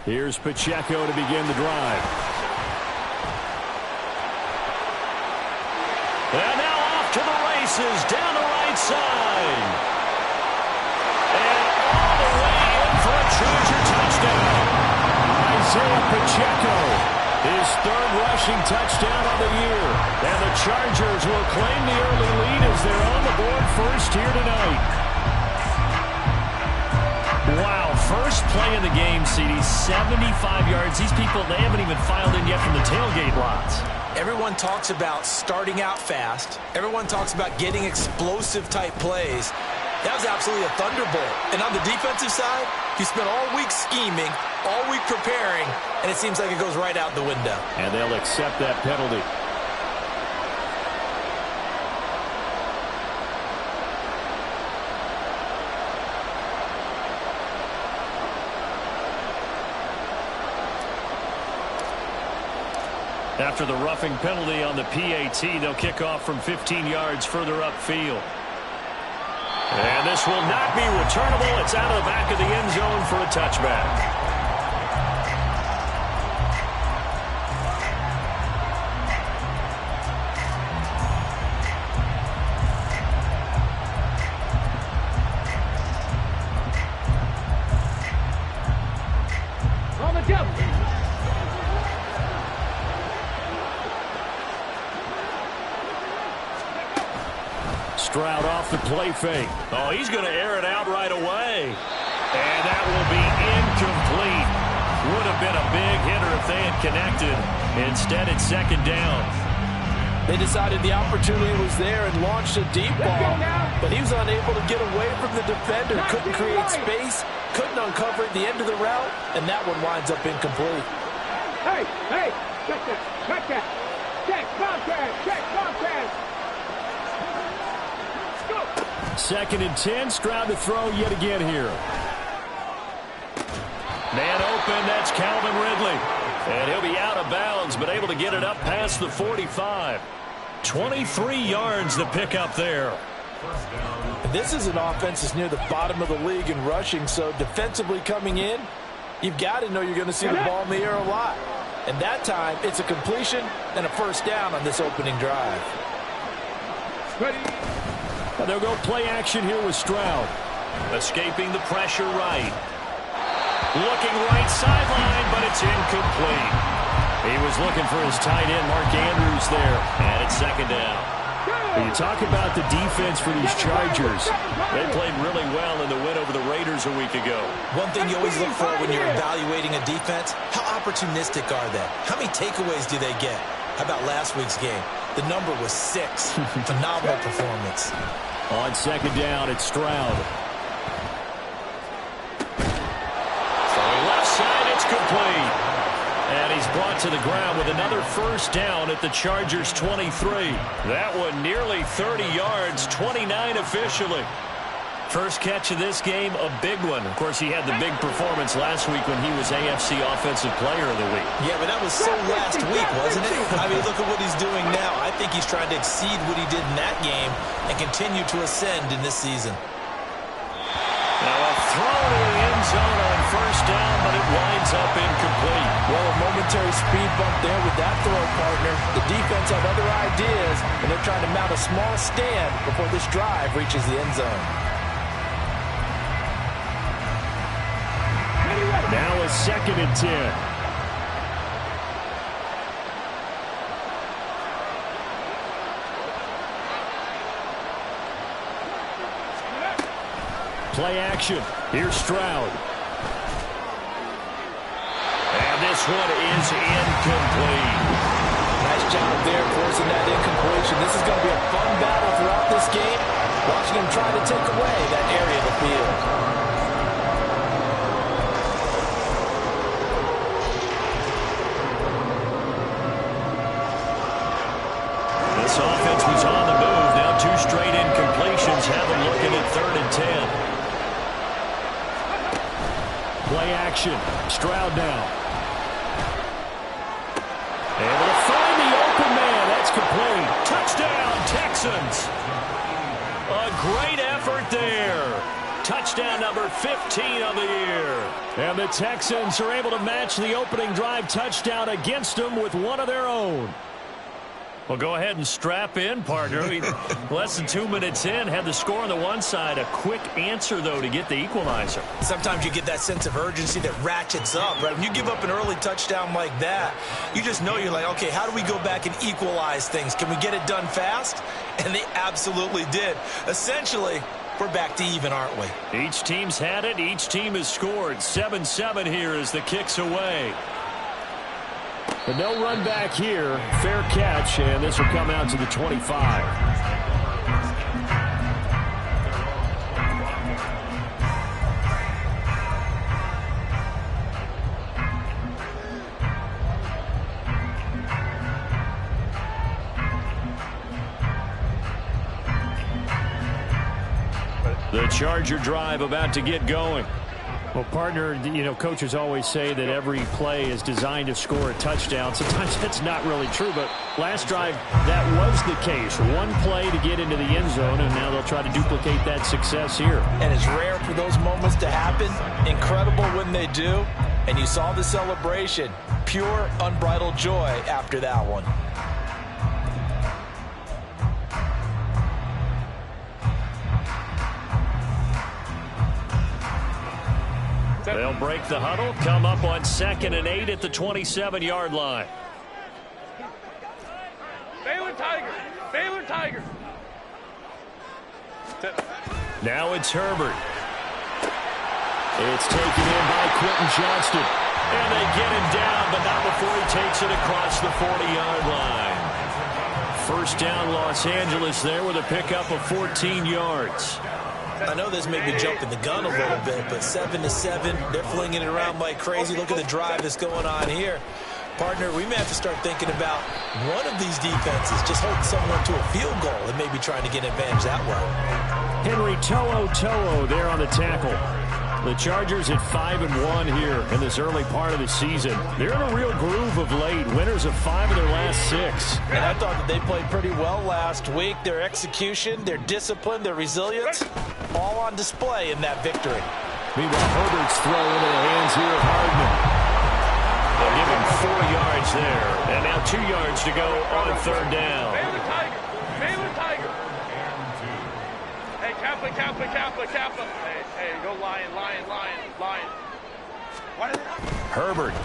Here's Pacheco to begin the drive. And now off to the races down the right side. And all the way in for a Charger touchdown. Isaiah Pacheco, his third rushing touchdown of the year. And the Chargers will claim the early lead as they're on the board first here tonight. Wow, first play of the game, CD, 75 yards. These people, they haven't even filed in yet from the tailgate lots. Everyone talks about starting out fast. Everyone talks about getting explosive-type plays. That was absolutely a thunderbolt. And on the defensive side, you spent all week scheming, all week preparing, and it seems like it goes right out the window. And they'll accept that penalty. After the roughing penalty on the PAT, they'll kick off from 15 yards further upfield. And this will not be returnable. It's out of the back of the end zone for a touchback. Stroud off the play fake. Oh, he's going to air it out right away. And that will be incomplete. Would have been a big hitter if they had connected. Instead, it's second down. They decided the opportunity was there and launched a deep ball, but he was unable to get away from the defender, couldn't create space, couldn't uncover the end of the route, and that one winds up incomplete. Hey, check that. Check, Comcast. Second and 10, Stroud to throw yet again here. Man open, that's Calvin Ridley. And he'll be out of bounds, but able to get it up past the 45. 23 yards to pick up there. This is an offense that's near the bottom of the league in rushing, so defensively coming in, you've got to know you're going to see the ball in the air a lot. And that time, it's a completion and a first down on this opening drive. Ready. And they'll go play action here with Stroud. Escaping the pressure right. Looking right sideline, but it's incomplete. He was looking for his tight end, Mark Andrews, there. And it's second down. When you talk about the defense for these Chargers, they played really well in the win over the Raiders a week ago. One thing you always look for when you're evaluating a defense, how opportunistic are they? How many takeaways do they get? How about last week's game? The number was 6. Phenomenal performance. On second down, it's Stroud. Throwing left side, it's complete. And he's brought to the ground with another first down at the Chargers' 23. That one nearly 30 yards, 29 officially. First catch of this game, a big one. Of course, he had the big performance last week when he was AFC Offensive Player of the Week. Yeah, but that was so last week, wasn't it? I mean, look at what he's doing now. I think he's trying to exceed what he did in that game and continue to ascend in this season. Now a throw to the end zone on first down, but it winds up incomplete. Well, a momentary speed bump there with that throw, partner. The defense had other ideas, and they're trying to mount a small stand before this drive reaches the end zone. Now a second and 10. Play action. Here's Stroud. And this one is incomplete. Nice job there forcing that incompletion. This is going to be a fun battle throughout this game. Watching him try to take away that area of the field. This offense was on the move. Now 2 straight incompletions have them looking at third and 10. Play action. Stroud now. Able to find the open man. That's complete. Touchdown, Texans. A great effort there. Touchdown. touchdown number 15 of the year. And the Texans are able to match the opening drive touchdown against them with one of their own. Well, go ahead and strap in, partner. Less than 2 minutes in, had the score on the one side. A quick answer, though, to get the equalizer. Sometimes you get that sense of urgency that ratchets up, right? When you give up an early touchdown like that, you just know you're like, okay, how do we go back and equalize things? Can we get it done fast? And they absolutely did. Essentially, we're back to even, aren't we? Each team's had it. Each team has scored. 7-7 here as the kick's away. But no run back here. Fair catch, and this will come out to the 25. The Charger drive about to get going. Well, partner, you know, coaches always say that every play is designed to score a touchdown. Sometimes that's not really true, but last drive, that was the case. One play to get into the end zone, and now they'll try to duplicate that success here. And it's rare for those moments to happen. Incredible when they do. And you saw the celebration. Pure, unbridled joy after that one. They'll break the huddle, come up on 2nd and 8 at the 27-yard line. Baylor Tiger! Baylor Tiger! Now it's Herbert. It's taken in by Quentin Johnston. And they get him down, but not before he takes it across the 40-yard line. First down, Los Angeles there with a pickup of 14 yards. I know this may be jumping the gun a little bit, but 7-7, they're flinging it around like crazy. Look at the drive that's going on here. Partner, we may have to start thinking about one of these defenses just holding someone to a field goal and maybe trying to get an advantage that way. Henry To'o there on the tackle. The Chargers at 5-1 here in this early part of the season. They're in a real groove of late. Winners of 5 of their last 6. And I thought that they played pretty well last week. Their execution, their discipline, their resilience, all on display in that victory. Meanwhile, Herbert's throw into the hands here of Hardman. They'll give him 4 yards there. And now 2 yards to go on 3rd down. Baylor Tiger! Baylor Tiger! Hey, Kappa. Hey, go Lion. Herbert.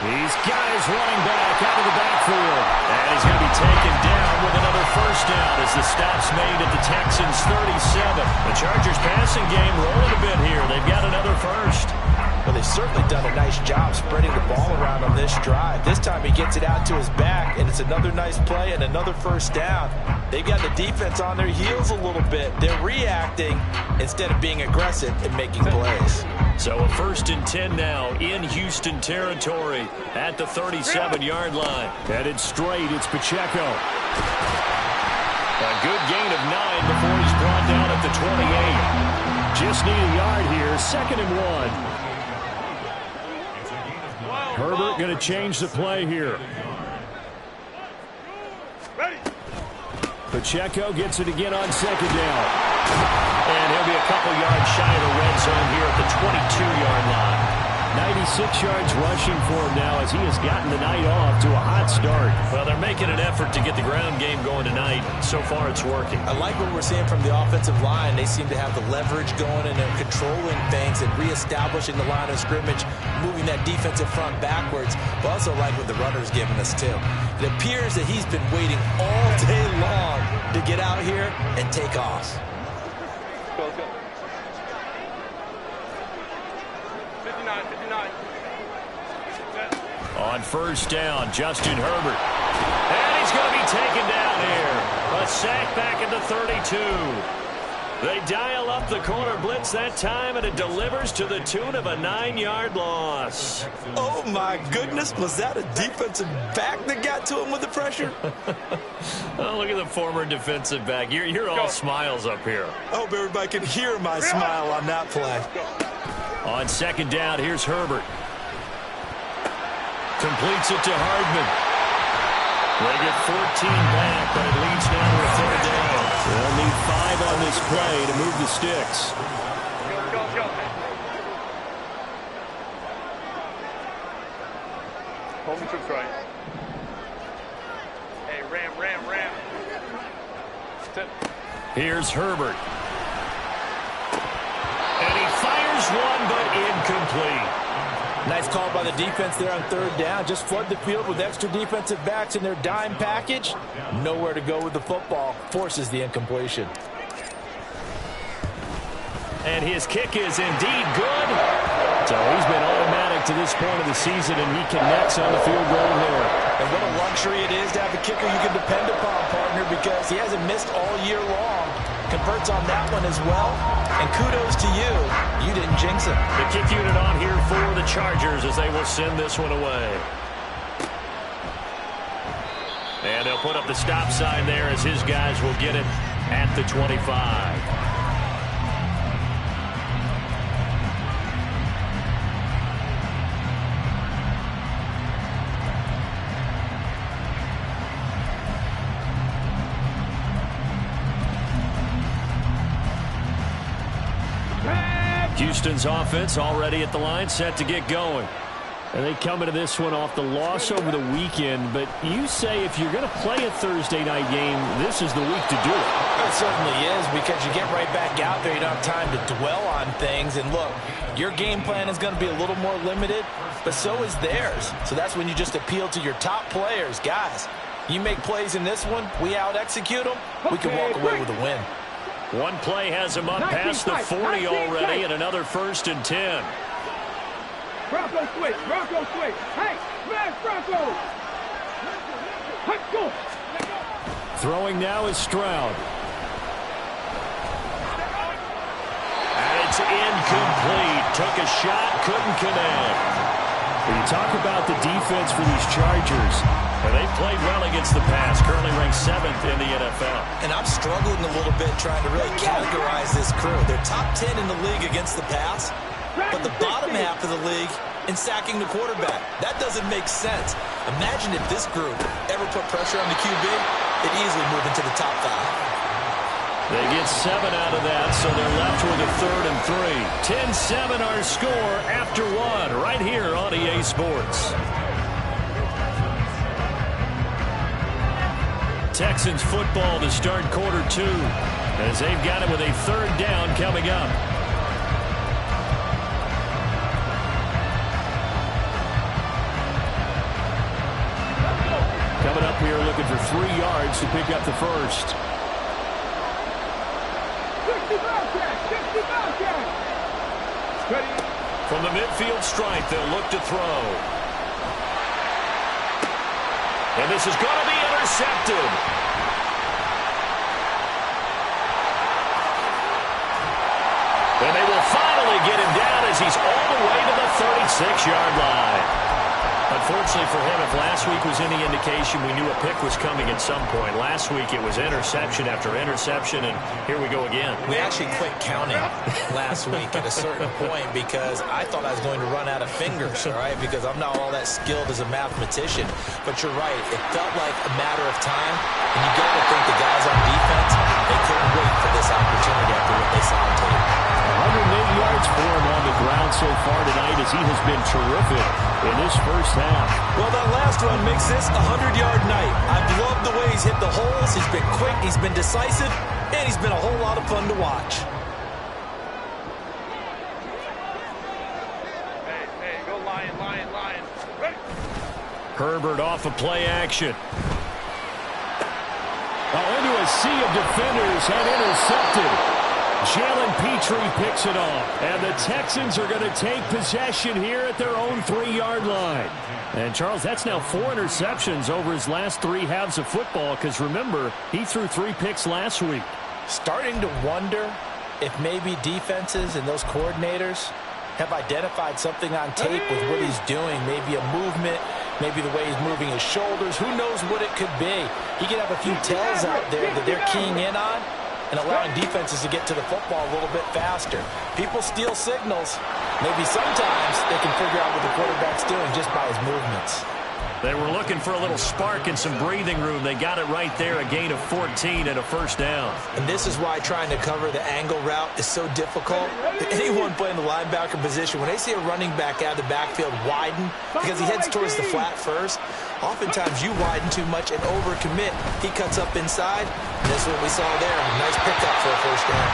These guys running back out of the backfield. And he's going to be taken down with another first down as the stop's made at the Texans' 37. The Chargers passing game rolling a bit here. They've got another first. Well, they've certainly done a nice job spreading the ball around on this drive. This time he gets it out to his back, and it's another nice play and another first down. They've got the defense on their heels a little bit. They're reacting instead of being aggressive and making plays. So a 1st and 10 now in Houston territory at the 37-yard line. Headed straight, it's Pacheco. A good gain of 9 before he's brought down at the 28. Just need a yard here, 2nd and 1. Herbert going to change the play here. Pacheco gets it again on 2nd down. And he'll be a couple yards shy of the red zone here at the 22-yard line. 96 yards rushing for him now as he has gotten the night off to a hot start. Well, they're making an effort to get the ground game going tonight. So far, it's working. I like what we're seeing from the offensive line. They seem to have the leverage going, and they're controlling things and reestablishing the line of scrimmage, moving that defensive front backwards. But also like what the runner's giving us, too. It appears that he's been waiting all day long to get out here and take off. Go. 59. On first down, Justin Herbert. And he's going to be taken down here. A sack back at the 32. They dial up the corner blitz that time, and it delivers to the tune of a 9-yard loss. Oh, my goodness. Was that a defensive back that got to him with the pressure? Oh, look at the former defensive back. You're all smiles up here. I hope everybody can hear my smile on that play. On 2nd down, here's Herbert. Completes it to Hardman. They get 14 back, but it leads now to a 3rd down. Well, need 5 on this play to move the sticks. Go. Hold the trips right. Hey, ram. Tip. Here's Herbert. And he fires one, but incomplete. Nice call by the defense there on 3rd down. Just flood the field with extra defensive backs in their dime package. Nowhere to go with the football. Forces the incompletion. And his kick is indeed good. So he's been automatic to this point of the season, and he connects on the field goal here. And what a luxury it is to have a kicker you can depend upon, partner, because he hasn't missed all year long. Converts on that one as well. And kudos to you. You didn't jinx him. The kick unit on here for the Chargers as they will send this one away. And they'll put up the stop sign there as his guys will get it at the 25. Houston's offense already at the line, set to get going. And they come into this one off the loss over the weekend. But you say if you're going to play a Thursday night game, this is the week to do it. It certainly is, because you get right back out there. You don't have time to dwell on things. And look, your game plan is going to be a little more limited, but so is theirs. So that's when you just appeal to your top players. Guys, you make plays in this one, we out-execute them, we can walk away with a win. One play has him up past the 40 already, and another 1st and 10. Bronco switch. Hey, smash Bronco. Let's go. Throwing now is Stroud. And it's incomplete. Took a shot, couldn't connect. When you talk about the defense for these Chargers, and they've played well against the pass, currently ranked 7th in the NFL. And I'm struggling a little bit trying to really categorize this crew. They're top 10 in the league against the pass, but the bottom half of the league in sacking the quarterback. That doesn't make sense. Imagine if this group ever put pressure on the QB, it'd easily move into the top 5. They get 7 out of that, so they're left with a 3rd and 3. 10-7 our score after 1 right here on EA Sports. Texans football to start quarter 2 as they've got it with a 3rd down coming up. Coming up here looking for 3 yards to pick up the first. 60 Bobcat. From the midfield stripe, they'll look to throw. And this is going to be intercepted. And they will finally get him down as he's all the way to the 36-yard line. Unfortunately for him, if last week was any indication, we knew a pick was coming at some point. Last week it was interception after interception, and here we go again. We actually quit counting last week at a certain point because I thought I was going to run out of fingers, all right, because I'm not all that skilled as a mathematician. But you're right. It felt like a matter of time, and you got to think the guys on defense, they couldn't wait for this opportunity after what they saw on tape. 108 yards for him on the ground so far tonight as he has been terrific in this first half. Well, that last run makes this a 100-yard night. I've loved the way he's hit the holes. He's been quick, he's been decisive, and he's been a whole lot of fun to watch. Hey, go Lion. Ready? Herbert off of play action. Into a sea of defenders and intercepted. Jalen Petrie picks it off. And the Texans are going to take possession here at their own 3-yard line. And, Charles, that's now 4 interceptions over his last 3 halves of football because, remember, he threw 3 picks last week. Starting to wonder if maybe defenses and those coordinators have identified something on tape with what he's doing. Maybe a movement, maybe the way he's moving his shoulders. Who knows what it could be? He could have a few tells out there that they're keying in on and allowing defenses to get to the football a little bit faster. People steal signals. Maybe sometimes they can figure out what the quarterback's doing just by his movements. They were looking for a little spark and some breathing room. They got it right there, a gain of 14 and a first down. And this is why trying to cover the angle route is so difficult. Anyone playing the linebacker position, when they see a running back out of the backfield widen because he heads towards the flat first, oftentimes you widen too much and overcommit. He cuts up inside, and that's what we saw there. Nice pickup for a first down.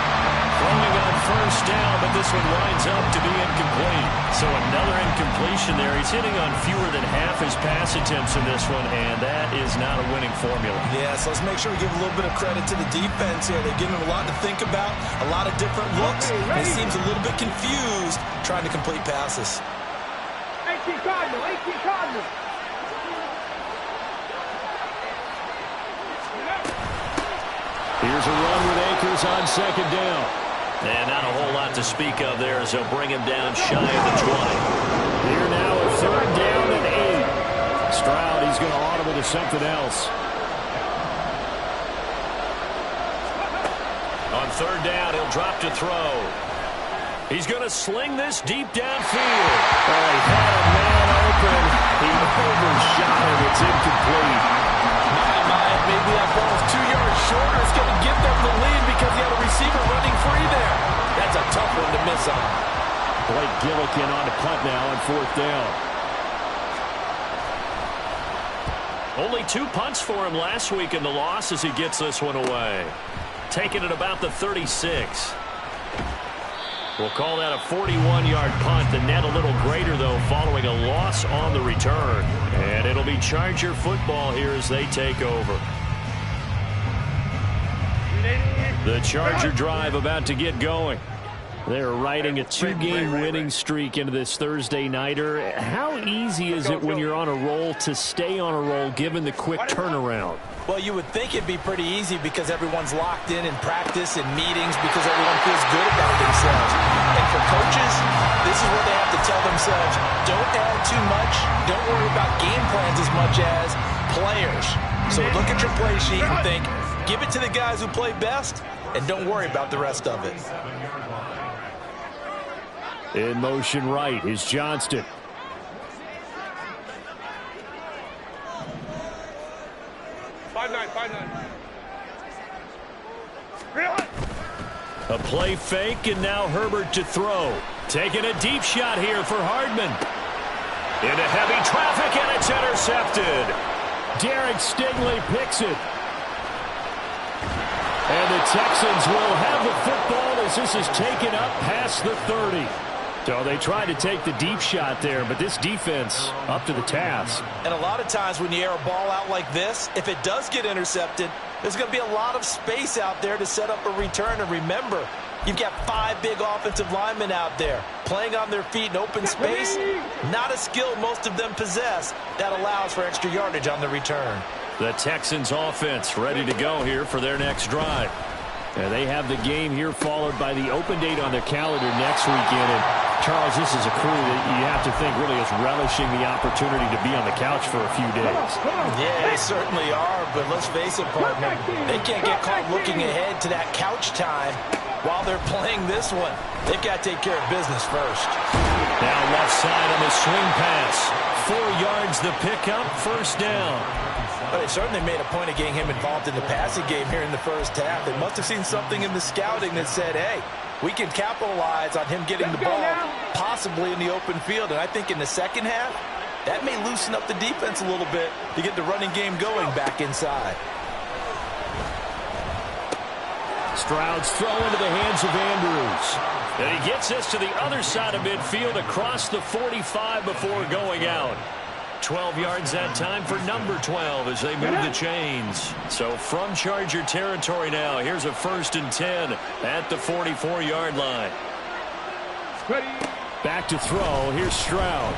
Throwing on first down, but this one winds up to be incomplete. So another incompletion there. He's hitting on fewer than half his pass attempts in this one, and that is not a winning formula. Yeah, so let's make sure we give a little bit of credit to the defense here. They're giving him a lot to think about, a lot of different looks. He seems a little bit confused trying to complete passes. 18 Cardinal, 18 Cardinal. Here's a run with Akers on second down. And not a whole lot to speak of there as they'll bring him down shy of the 20. Here now a third down and 8. Stroud, he's going to audible to something else. On third down, he'll drop to throw. He's going to sling this deep downfield. Oh, he had a man open. He overshot him. It's incomplete. Maybe that ball's 2 yards shorter. It's going to give them the lead because he had a receiver running free there. That's a tough one to miss on. Blake Gillikin on the punt now on fourth down. Only 2 punts for him last week in the loss as he gets this one away. Taking it about the 36. We'll call that a 41-yard punt. The net a little greater, though, following a loss on the return. And it'll be Charger football here as they take over. The Charger drive about to get going. They're riding a 2-game winning streak into this Thursday nighter. How easy is it when you're on a roll to stay on a roll given the quick turnaround? Well, you would think it'd be pretty easy because everyone's locked in practice and meetings because everyone feels good about themselves. And for coaches, this is where they have to tell themselves, don't add too much, don't worry about game plans as much as players. So look at your play sheet and think, give it to the guys who play best and don't worry about the rest of it. In motion right is Johnston. A play fake, and now Herbert to throw. Taking a deep shot here for Hardman. Into heavy traffic, and it's intercepted. Derek Stingley picks it. And the Texans will have the football as this is taken up past the 30. So they tried to take the deep shot there, but this defense up to the task. And a lot of times when you air a ball out like this, if it does get intercepted, there's going to be a lot of space out there to set up a return. And remember, you've got 5 big offensive linemen out there playing on their feet in open space. Not a skill most of them possess that allows for extra yardage on the return. The Texans offense ready to go here for their next drive. And they have the game here followed by the open date on their calendar next weekend. And Charles, this is a crew that you have to think really is relishing the opportunity to be on the couch for a few days. Yeah, they certainly are, but let's face it, partner, they can't get caught looking ahead to that couch time while they're playing this one. They've got to take care of business first. Now left side on the swing pass. 4 yards the pickup, first down. But they certainly made a point of getting him involved in the passing game here in the first half. They must have seen something in the scouting that said, hey, we can capitalize on him getting the ball possibly in the open field. And I think in the second half, that may loosen up the defense a little bit to get the running game going back inside. Stroud's throw into the hands of Andrews. And he gets this to the other side of midfield across the 45 before going out. 12 yards that time for number 12 as they move the chains. So from Charger territory now, here's a 1st and 10 at the 44-yard line. Back to throw. Here's Stroud.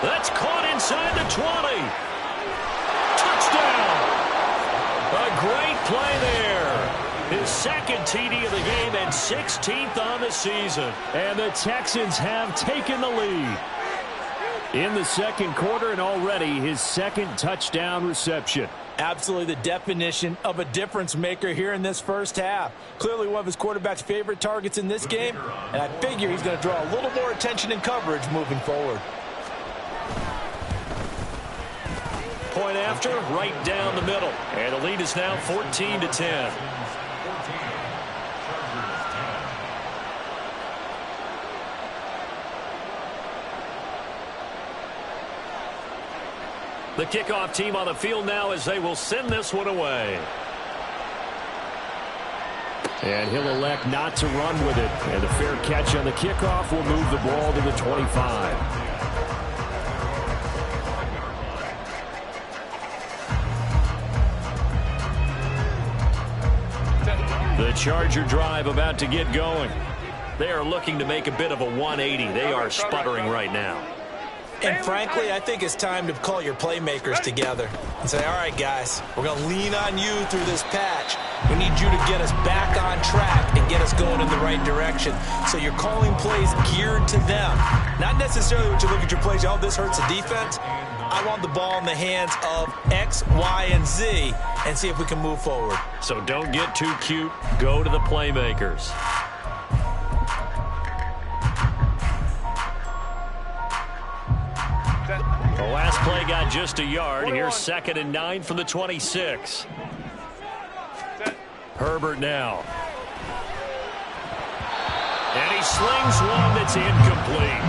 That's caught inside the 20. Touchdown. A great play there. His second TD of the game and 16th on the season. And the Texans have taken the lead in the second quarter, and already his second touchdown reception. Absolutely the definition of a difference maker here in this first half. Clearly one of his quarterback's favorite targets in this game, and I figure he's going to draw a little more attention and coverage moving forward. point after, right down the middle. And the lead is now 14-10. The kickoff team on the field now as they will send this one away. And he'll elect not to run with it. And a fair catch on the kickoff will move the ball to the 25. The Charger drive about to get going. They are looking to make a bit of a 180. They are sputtering right now. And frankly, I think it's time to call your playmakers together and say, all right, guys, we're going to lean on you through this patch. We need you to get us back on track and get us going in the right direction. So you're calling plays geared to them. Not necessarily when you look at your plays, oh, this hurts the defense. I want the ball in the hands of X, Y, and Z and see if we can move forward. So don't get too cute. Go to the playmakers. The last play got just a yard. Here's 2nd and 9 from the 26. Herbert now. And he slings one that's incomplete.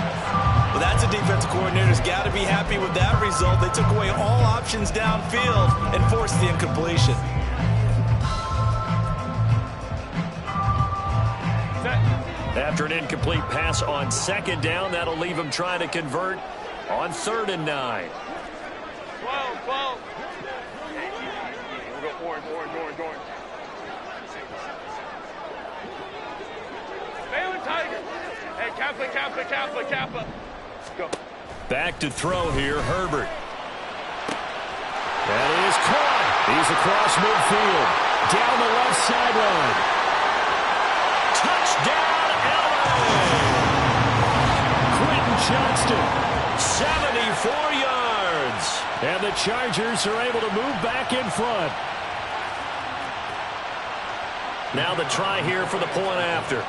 Well, that's a defensive coordinator's got to be happy with that result. They took away all options downfield and forced the incompletion. After an incomplete pass on 2nd down, that'll leave him trying to convert on 3rd and 9. 12. We'll go orange. Baylor Tigers. Hey, Kappa. Go. Back to throw here, Herbert. That is caught. He's across midfield. Down the left sideline. Touchdown, LA! Quentin Johnston, 74 yards. And the Chargers are able to move back in front. Now the try here for the point after.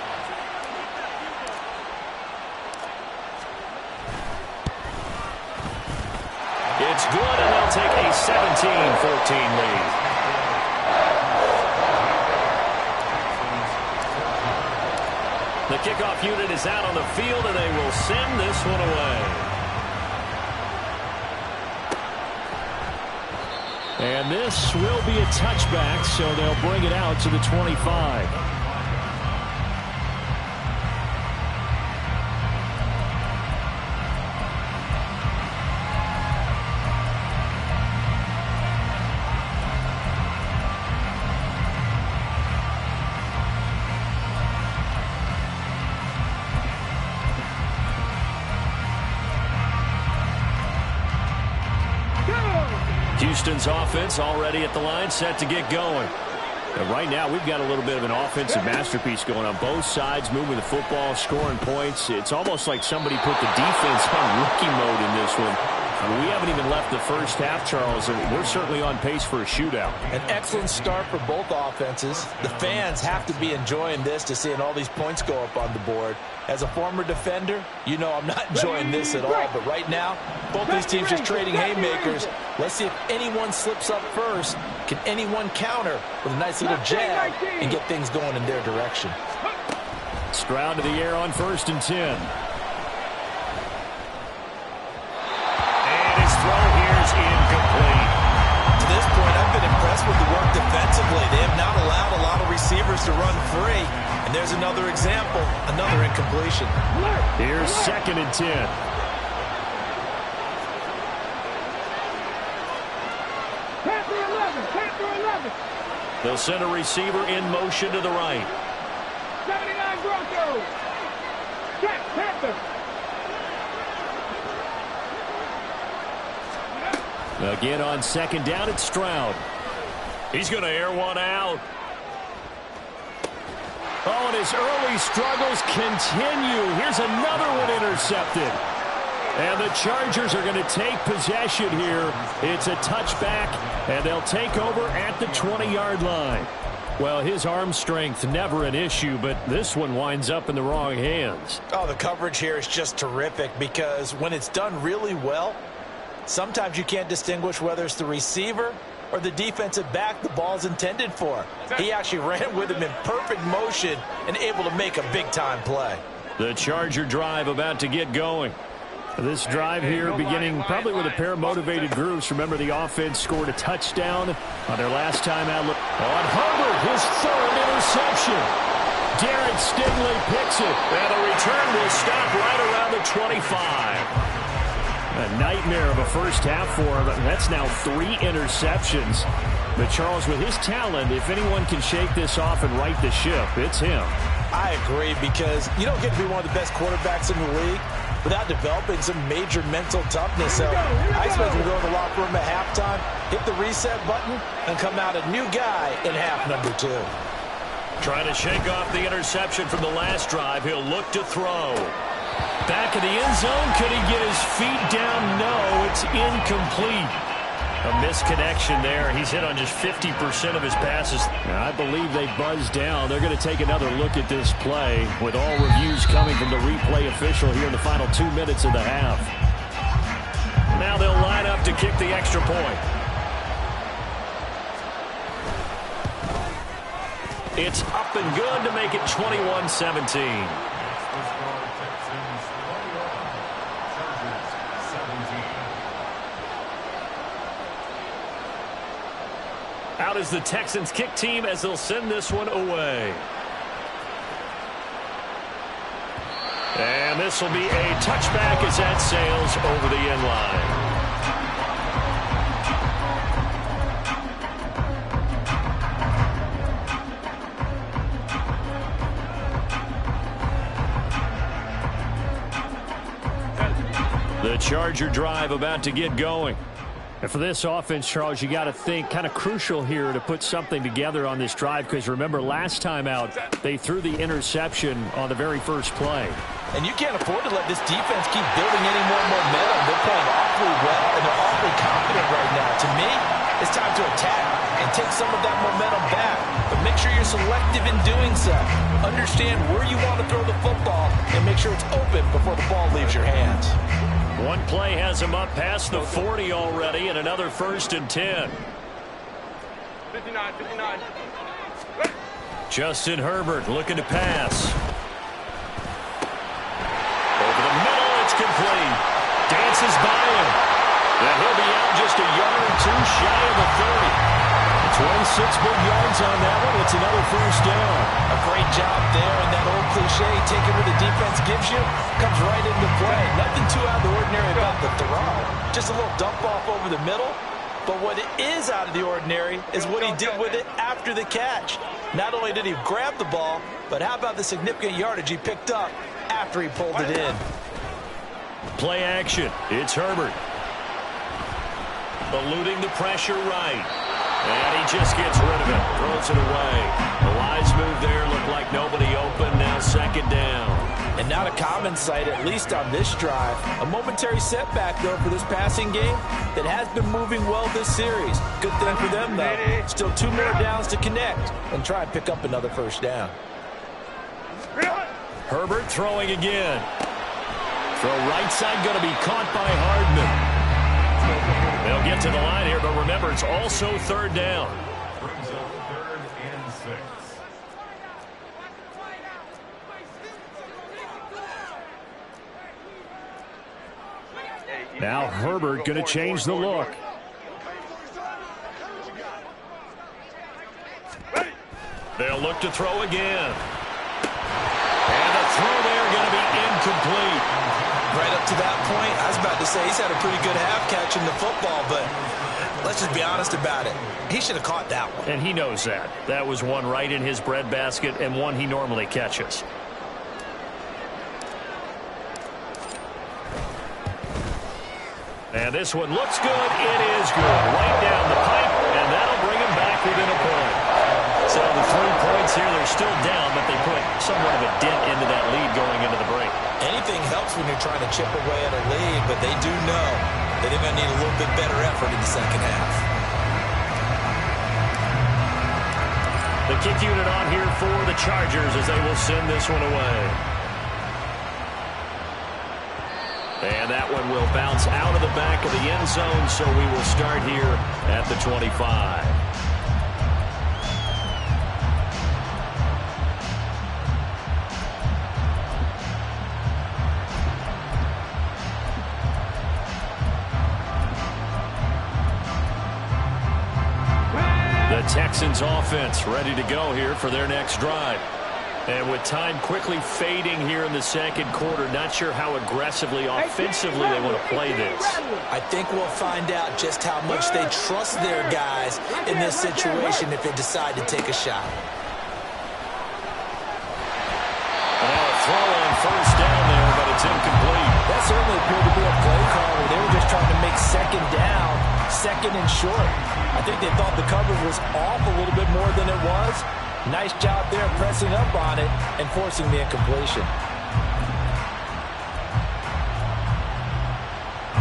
It's good, and they'll take a 17-14 lead. The kickoff unit is out on the field, and they will send this one away. And this will be a touchback, so they'll bring it out to the 25. Houston's offense already at the line, set to get going. And right now, we've got a little bit of an offensive masterpiece going on both sides, moving the football, scoring points. It's almost like somebody put the defense on rookie mode in this one. I mean, we haven't even left the first half, Charles, and we're certainly on pace for a shootout. An excellent start for both offenses. The fans have to be enjoying this to seeing all these points go up on the board. As a former defender, you know I'm not enjoying this at all. But right now, both these teams just trading haymakers. Let's see if anyone slips up first. Can anyone counter with a nice little jab and get things going in their direction? Stroud to the air on 1st and 10. Throw here is incomplete. To this point, I've been impressed with the work defensively. They have not allowed a lot of receivers to run free. And there's another example, another incompletion. Here's 2nd and 10. Panther 11. They'll send a receiver in motion to the right. 79 Broncos. Check, Panther. Again on 2nd down, it's Stroud. He's going to air one out. Oh, and his early struggles continue. Here's another one intercepted. And the Chargers are going to take possession here. It's a touchback, and they'll take over at the 20-yard line. Well, his arm strength, never an issue, but this one winds up in the wrong hands. Oh, the coverage here is just terrific because when it's done really well, Sometimes you can't distinguish whether it's the receiver or the defensive back the ball's intended for. He actually ran with him in perfect motion and able to make a big-time play. The Charger drive about to get going. This drive here beginning probably with a pair of motivated groups. Remember, the offense scored a touchdown on their last time out. On Herbert, his third interception. Derek Stingley picks it. And the return will stop right around the 25. A nightmare of a first half for him. That's now 3 interceptions. But Charles, with his talent, if anyone can shake this off and right the ship, it's him. I agree, because you don't get to be one of the best quarterbacks in the league without developing some major mental toughness. So I expect him to go to the locker room at halftime, hit the reset button, and come out a new guy in half number 2. Trying to shake off the interception from the last drive. He'll look to throw. Back in the end zone. Could he get his feet down? No, it's incomplete. A misconnection there. He's hit on just 50% of his passes. Now, I believe they buzzed down. They're going to take another look at this play with all reviews coming from the replay official here in the final 2 minutes of the half. Now they'll line up to kick the extra point. It's up and good to make it 21-17. Out is the Texans kick team as they'll send this one away. And this will be a touchback as that sails over the end line. The Charger drive about to get going. And for this offense, Charles, you got to think kind of crucial here to put something together on this drive, because remember, last time out, they threw the interception on the very first play. And you can't afford to let this defense keep building any more momentum. They're playing awfully well, and they're awfully confident right now. To me, it's time to attack and take some of that momentum back. But make sure you're selective in doing so. Understand where you want to throw the football and make sure it's open before the ball leaves your hands. One play has him up past the 40 already, and another 1st and 10. 59. Justin Herbert looking to pass. Over the middle, it's complete. Dances by him. And he'll be out just a yard or 2 shy of the 30. 26 big yards on that one. It's another 1st down. A great job there, and that old cliche, taking what the defense gives you, comes right into play. Nothing too out of the ordinary about the throw. Just a little dump off over the middle. But what is out of the ordinary is what he did with it after the catch. Not only did he grab the ball, but how about the significant yardage he picked up after he pulled it in. Play action. It's Herbert. Eluding the pressure right. And he just gets rid of it. Throws it away. The wise move there. Looked like nobody open. Now 2nd down. And not a common sight, at least on this drive. A momentary setback, though, for this passing game that has been moving well this series. Good thing for them, though. Still 2 more downs to connect and try and pick up another 1st down. Herbert throwing again. Throw right side, going to be caught by Hardman. They'll get to the line here, but remember, it's also 3rd down. Now Herbert going to change the look. They'll look to throw again. And the throw there going to be incomplete. Right up to that point, I was about to say he's had a pretty good half catching the football, but let's just be honest about it. He should have caught that one. And he knows that. That was one right in his breadbasket and one he normally catches. And this one looks good. It is good. Right down the pipe, and that'll bring him back within a point. So the 3 points here, they're still down, but they put somewhat of a dent into that lead going into the break. Anything helps when you're trying to chip away at a lead, but they do know that they're going to need a little bit better effort in the 2nd half. The kick unit on here for the Chargers as they will send this one away. And that one will bounce out of the back of the end zone, so we will start here at the 25. The Texans offense ready to go here for their next drive. And with time quickly fading here in the second quarter, not sure how aggressively, offensively they want to play this. I think we'll find out just how much they trust their guys in this situation if they decide to take a shot. And now a throw on first down there, but it's incomplete. That certainly appeared to be a play call where they were just trying to make second down, second and short. I think they thought the coverage was off a little bit more than it was. Nice job there pressing up on it and forcing the incompletion.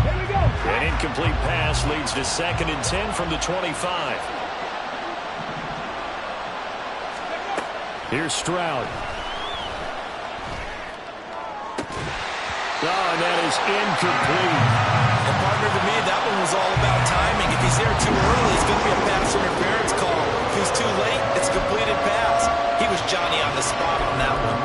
Here we go. An incomplete pass leads to 2nd and 10 from the 25. Here's Stroud. Oh, and that is incomplete. And partner, to me, that one was all about timing. If he's there too early, it's going to be a pass interference call. If he's too late, it's a completed pass. He was Johnny on the spot on that one.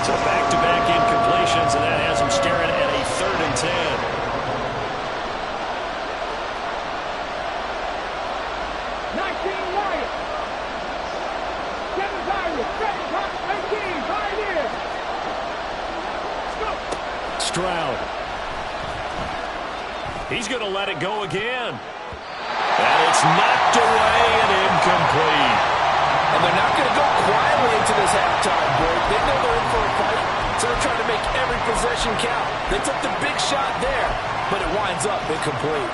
So back-to-back incompletions, and that has him staring at a 3rd and 10. Stroud. He's going to let it go again. And it's knocked away and incomplete. And they're not going to go quietly into this halftime break. They know they're in for a fight, so they're trying to make every possession count. They took the big shot there, but it winds up incomplete.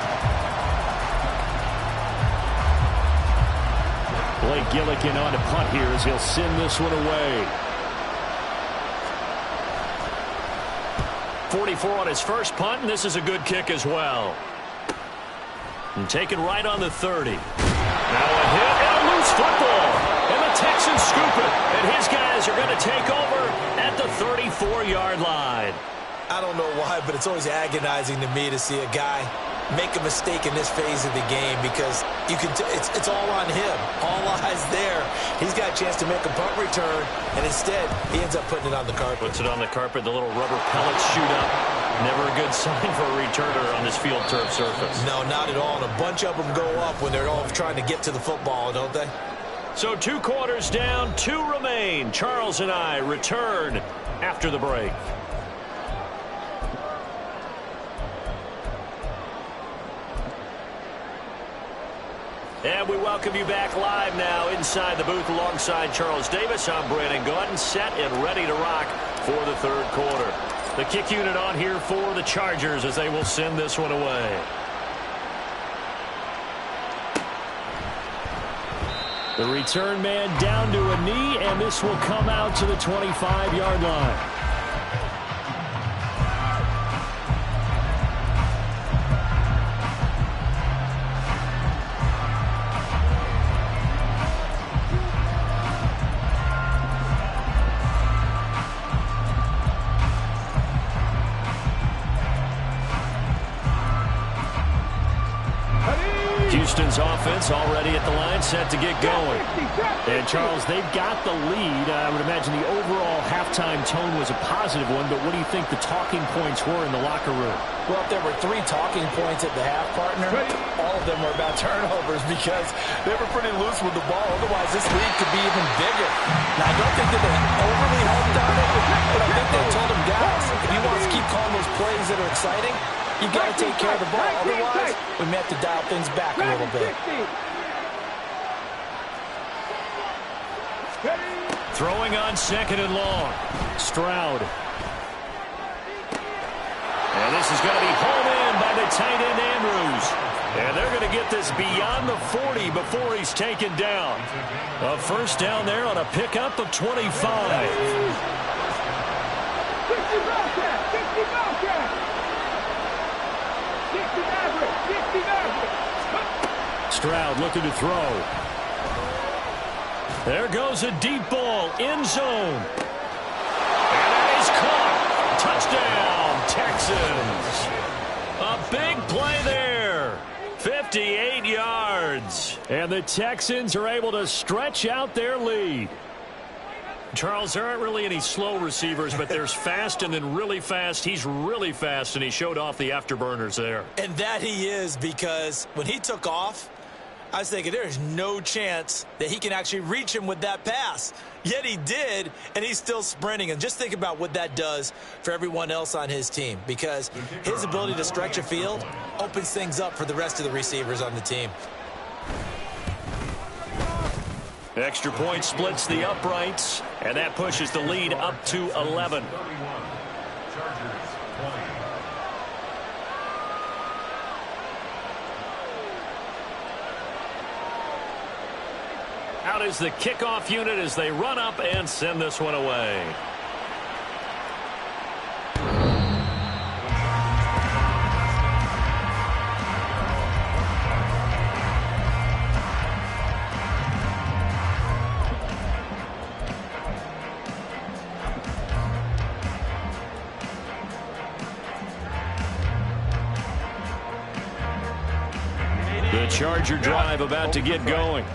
Blake Gillikin on to punt here as he'll send this one away. 44 on his first punt, and this is a good kick as well. And taken right on the 30. Now a hit and a loose football. And the Texans scoop it. And his guys are going to take over at the 34-yard line. I don't know why, but it's always agonizing to me to see a guy make a mistake in this phase of the game because you can it's all on him. All eyes there. He's got a chance to make a punt return, and instead he ends up putting it on the carpet. Puts it on the carpet. The little rubber pellets shoot up. Never a good sign for a returner on this field turf surface. No, not at all. And a bunch of them go up when they're all trying to get to the football, don't they? So 2 quarters down, 2 remain. Charles and I return after the break. And we welcome you back live now inside the booth alongside Charles Davis. I'm Brandon Gaudin, set and ready to rock for the 3rd quarter. The kick unit on here for the Chargers as they will send this one away. The return man down to a knee, and this will come out to the 25-yard line. Houston's offense already at the line, set to get going. And, Charles, they've got the lead. I would imagine the overall halftime tone was a positive one, but what do you think the talking points were in the locker room? Well, if there were 3 talking points at the half, partner, all of them were about turnovers because they were pretty loose with the ball. Otherwise, this lead could be even bigger. Now, I don't think that they overly helped on it, but I think they told them, guys, if you want us to keep calling those plays that are exciting, you've got to take care of the ball. Otherwise, we may have to dial things back a little bit. Throwing on 2nd and long. Stroud. And this is going to be hauled in by the tight end Andrews. And they're going to get this beyond the 40 before he's taken down. A first down there on a pickup of 25. Stroud looking to throw. There goes a deep ball, end zone. And it is caught. Touchdown, Texans. A big play there. 58 yards. And the Texans are able to stretch out their lead. Charles, there aren't really any slow receivers, but there's fast and then really fast. He's really fast, and he showed off the afterburners there. And that he is, because when he took off, I was thinking there's no chance that he can actually reach him with that pass. Yet he did, and he's still sprinting. And just think about what that does for everyone else on his team, because his ability to stretch a field opens things up for the rest of the receivers on the team. Extra point splits the uprights, and that pushes the lead up to 11. Out is the kickoff unit as they run up and send this one away. The Charger drive about to get going.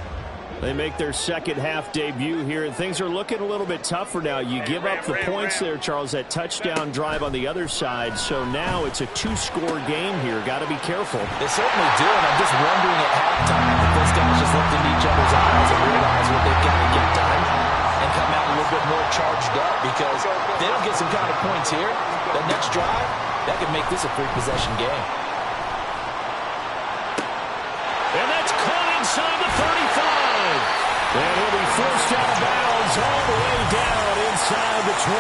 They make their second half debut here, and things are looking a little bit tougher now. You give up the points there, Charles, that touchdown drive on the other side. So now it's a two-score game here. Got to be careful. They certainly do, and I'm just wondering at halftime if those guys just looked into each other's eyes and realize what they've got to get done and come out a little bit more charged up, because if they don't get some kind of points here, that next drive, that could make this a three-possession game. And that's caught inside the 35. And he'll be forced out of bounds all the way down inside the 20.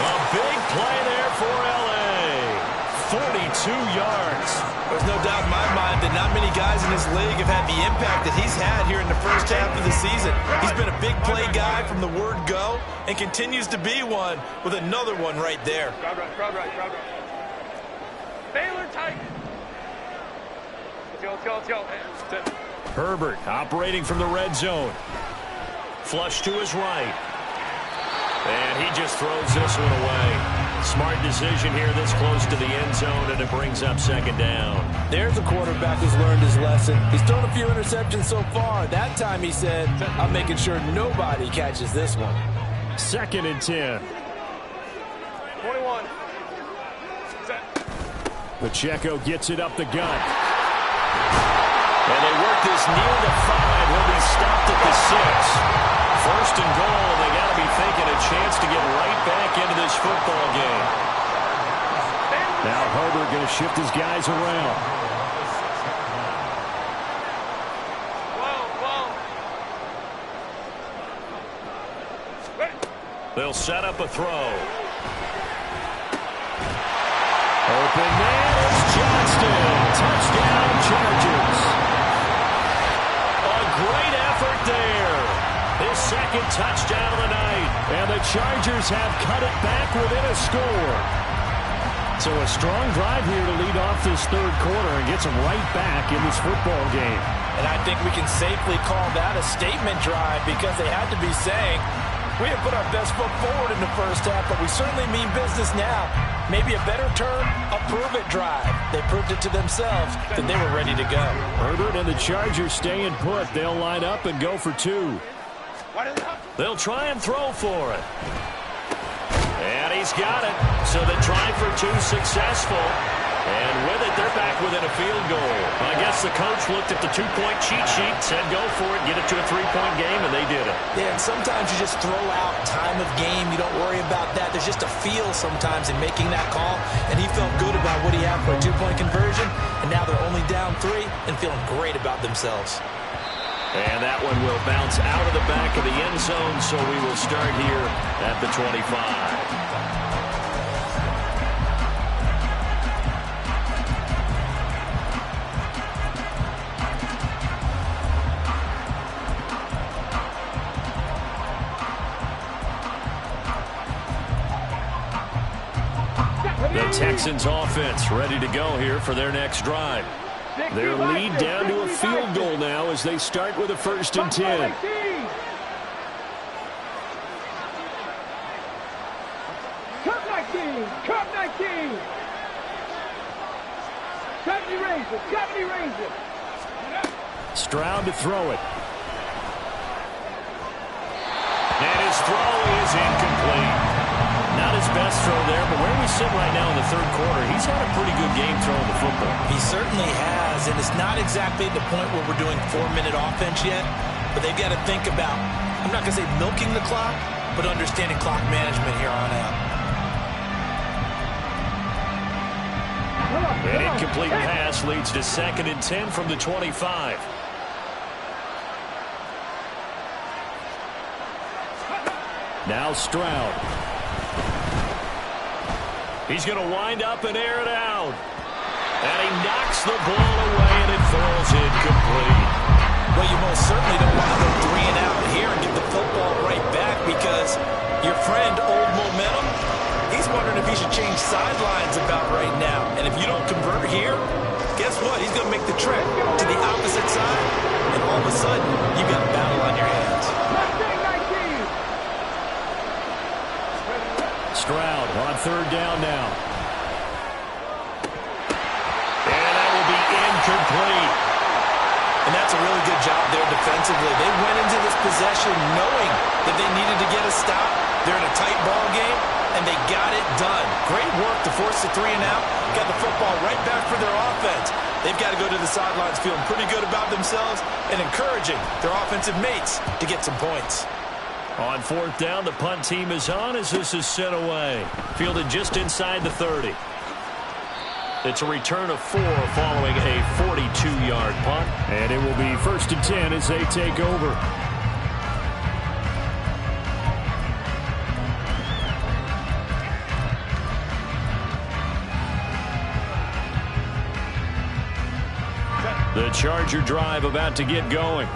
A big play there for L.A. 42 yards. There's no doubt in my mind that not many guys in this league have had the impact that he's had here in the first half of the season. He's been a big play guy from the word go and continues to be one with another one right there. Crowd right. Baylor Titan. Let's go. Herbert operating from the red zone. Flush to his right. And he just throws this one away. Smart decision here this close to the end zone, and it brings up second down. There's a quarterback who's learned his lesson. He's thrown a few interceptions so far. That time he said, I'm making sure nobody catches this one. 2nd and 10. 21. Set. Pacheco gets it up the gut. And they work this near the 5. He'll be stopped at the 6. 1st and goal, and they got to be thinking a chance to get right back into this football game. Now Herbert going to shift his guys around. 12. They'll set up a throw. Open man, it's Johnston. Touchdown, Chargers. A great effort there. His second touchdown of the night. And the Chargers have cut it back within a score. So a strong drive here to lead off this third quarter and gets them right back in this football game. And I think we can safely call that a statement drive, because they had to be saying, we have put our best foot forward in the first half, but we certainly mean business now. Maybe a better term, a prove-it drive. They proved it to themselves that they were ready to go. Herbert and the Chargers staying put. They'll line up and go for 2. They'll try and throw for it. And he's got it. So the try for 2 successful. And with it, they're back within a field goal. I guess the coach looked at the 2-point cheat sheet, said go for it, get it to a 3-point game, and they did it. Yeah, and sometimes you just throw out time of game. You don't worry about that. There's just a feel sometimes in making that call. And he felt good about what he had for a 2-point conversion. And now they're only down 3 and feeling great about themselves. And that one will bounce out of the back of the end zone, so we will start here at the 25. The Texans offense ready to go here for their next drive. Their lead down to a field goal now as they start with a 1st and 10. Cup 19. Cup 19. 70 Rangers. 70 Rangers. Stroud to throw it. And his throw is incomplete. Not his best throw there, but where we sit right now in the 3rd quarter, he's had a pretty good game throwing the football. He certainly has, and it's not exactly at the point where we're doing 4-minute offense yet, but they've got to think about, I'm not going to say milking the clock, but understanding clock management here on out. An incomplete pass leads to 2nd and 10 from the 25. Now Stroud. He's going to wind up and air it out. And he knocks the ball away, and it falls incomplete. Well, you most certainly don't want to go 3 and out here and get the football right back because your friend, Old Momentum, he's wondering if he should change sidelines about right now. And if you don't convert here, guess what? He's going to make the trek to the opposite side, and all of a sudden, you've got a battle on your hands. Stroud on 3rd down now. And that will be incomplete. And that's a really good job there defensively. They went into this possession knowing that they needed to get a stop. They're in a tight ball game, and they got it done. Great work to force the 3 and out. Got the football right back for their offense. They've got to go to the sidelines feeling pretty good about themselves and encouraging their offensive mates to get some points. On 4th down, the punt team is on as this is sent away. Fielded just inside the 30. It's a return of 4 following a 42-yard punt. And it will be 1st and 10 as they take over. The Charger drive about to get going.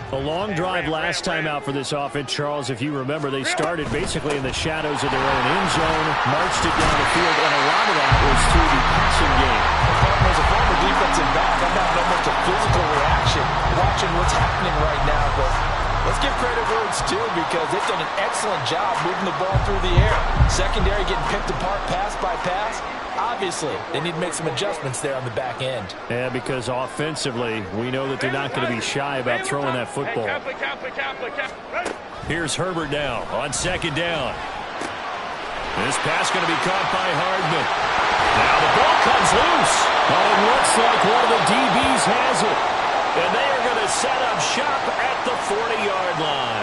A long drive last time out for this offense, Charles. If you remember, they started basically in the shadows of their own end zone, marched it down the field, and a lot of that was through the passing game. As a former defensive back, I'm having almost a physical reaction watching what's happening right now. But let's give credit where it's due because they've done an excellent job moving the ball through the air. Secondary getting picked apart pass by pass. Obviously, they need to make some adjustments there on the back end. Yeah, because offensively, we know that they're not going to be shy about throwing that football. Here's Herbert now on 2nd down. This pass going to be caught by Hardman. Now the ball comes loose. Oh, it looks like one of the DBs has it. And they are going to set up shop at the 40-yard line.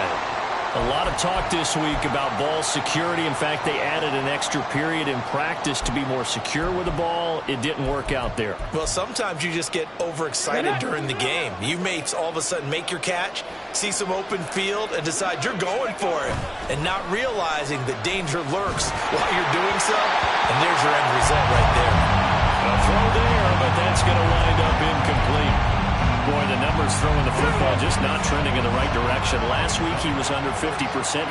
A lot of talk this week about ball security. In fact, they added an extra period in practice to be more secure with the ball. It didn't work out there. Well, sometimes you just get overexcited during the game. You may all of a sudden make your catch, see some open field, and decide you're going for it, and not realizing that danger lurks while you're doing so. And there's your end result right there. A throw there, but that's going to wind up incomplete. Boy, the numbers throwing the football just not trending in the right direction. Last week he was under 50%.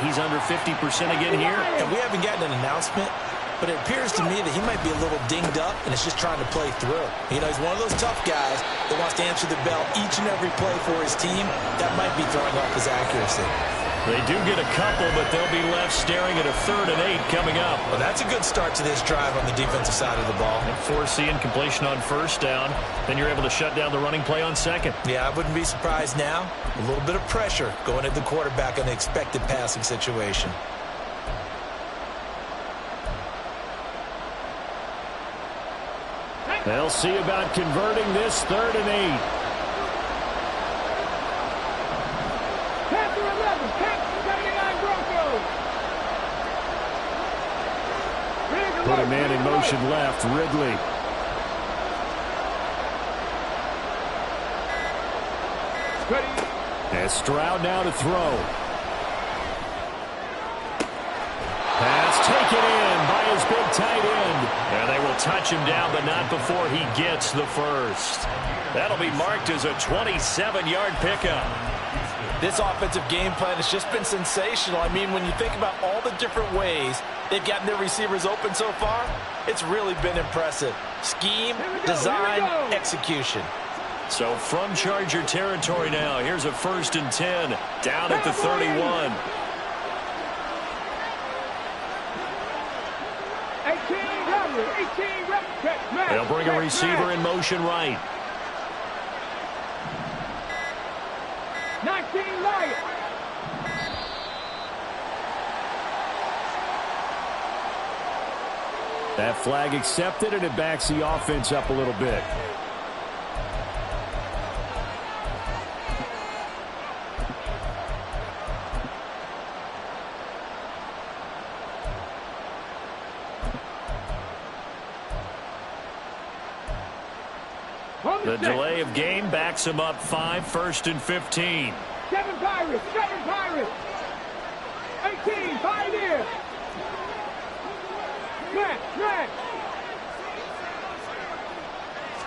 He's under 50% again here. And we haven't gotten an announcement, but it appears to me that he might be a little dinged up and is just trying to play through. You know, he's one of those tough guys that wants to answer the bell each and every play for his team. That might be throwing off his accuracy. They do get a couple, but they'll be left staring at a 3rd and 8 coming up. Well, that's a good start to this drive on the defensive side of the ball. And force the incompletion on 1st down. Then you're able to shut down the running play on 2nd. Yeah, I wouldn't be surprised now. A little bit of pressure going at the quarterback on the expected passing situation. They'll see about converting this 3rd and 8. Put a man in motion left, Ridley. And Stroud now to throw. Pass taken in by his big tight end. And they will touch him down, but not before he gets the 1st. That'll be marked as a 27-yard pickup. This offensive game plan has just been sensational. I mean, when you think about all the different ways they've gotten their receivers open so far, it's really been impressive. Scheme, design, execution. So from Charger territory now, here's a 1st and 10 down at the 31. 18 reps. They'll bring a receiver in motion right. 19 Lions. That flag accepted, and it backs the offense up a little bit. The delay of game backs him up 5, 1st and 15. 7 Pirates, 18, Pioneers. Smash.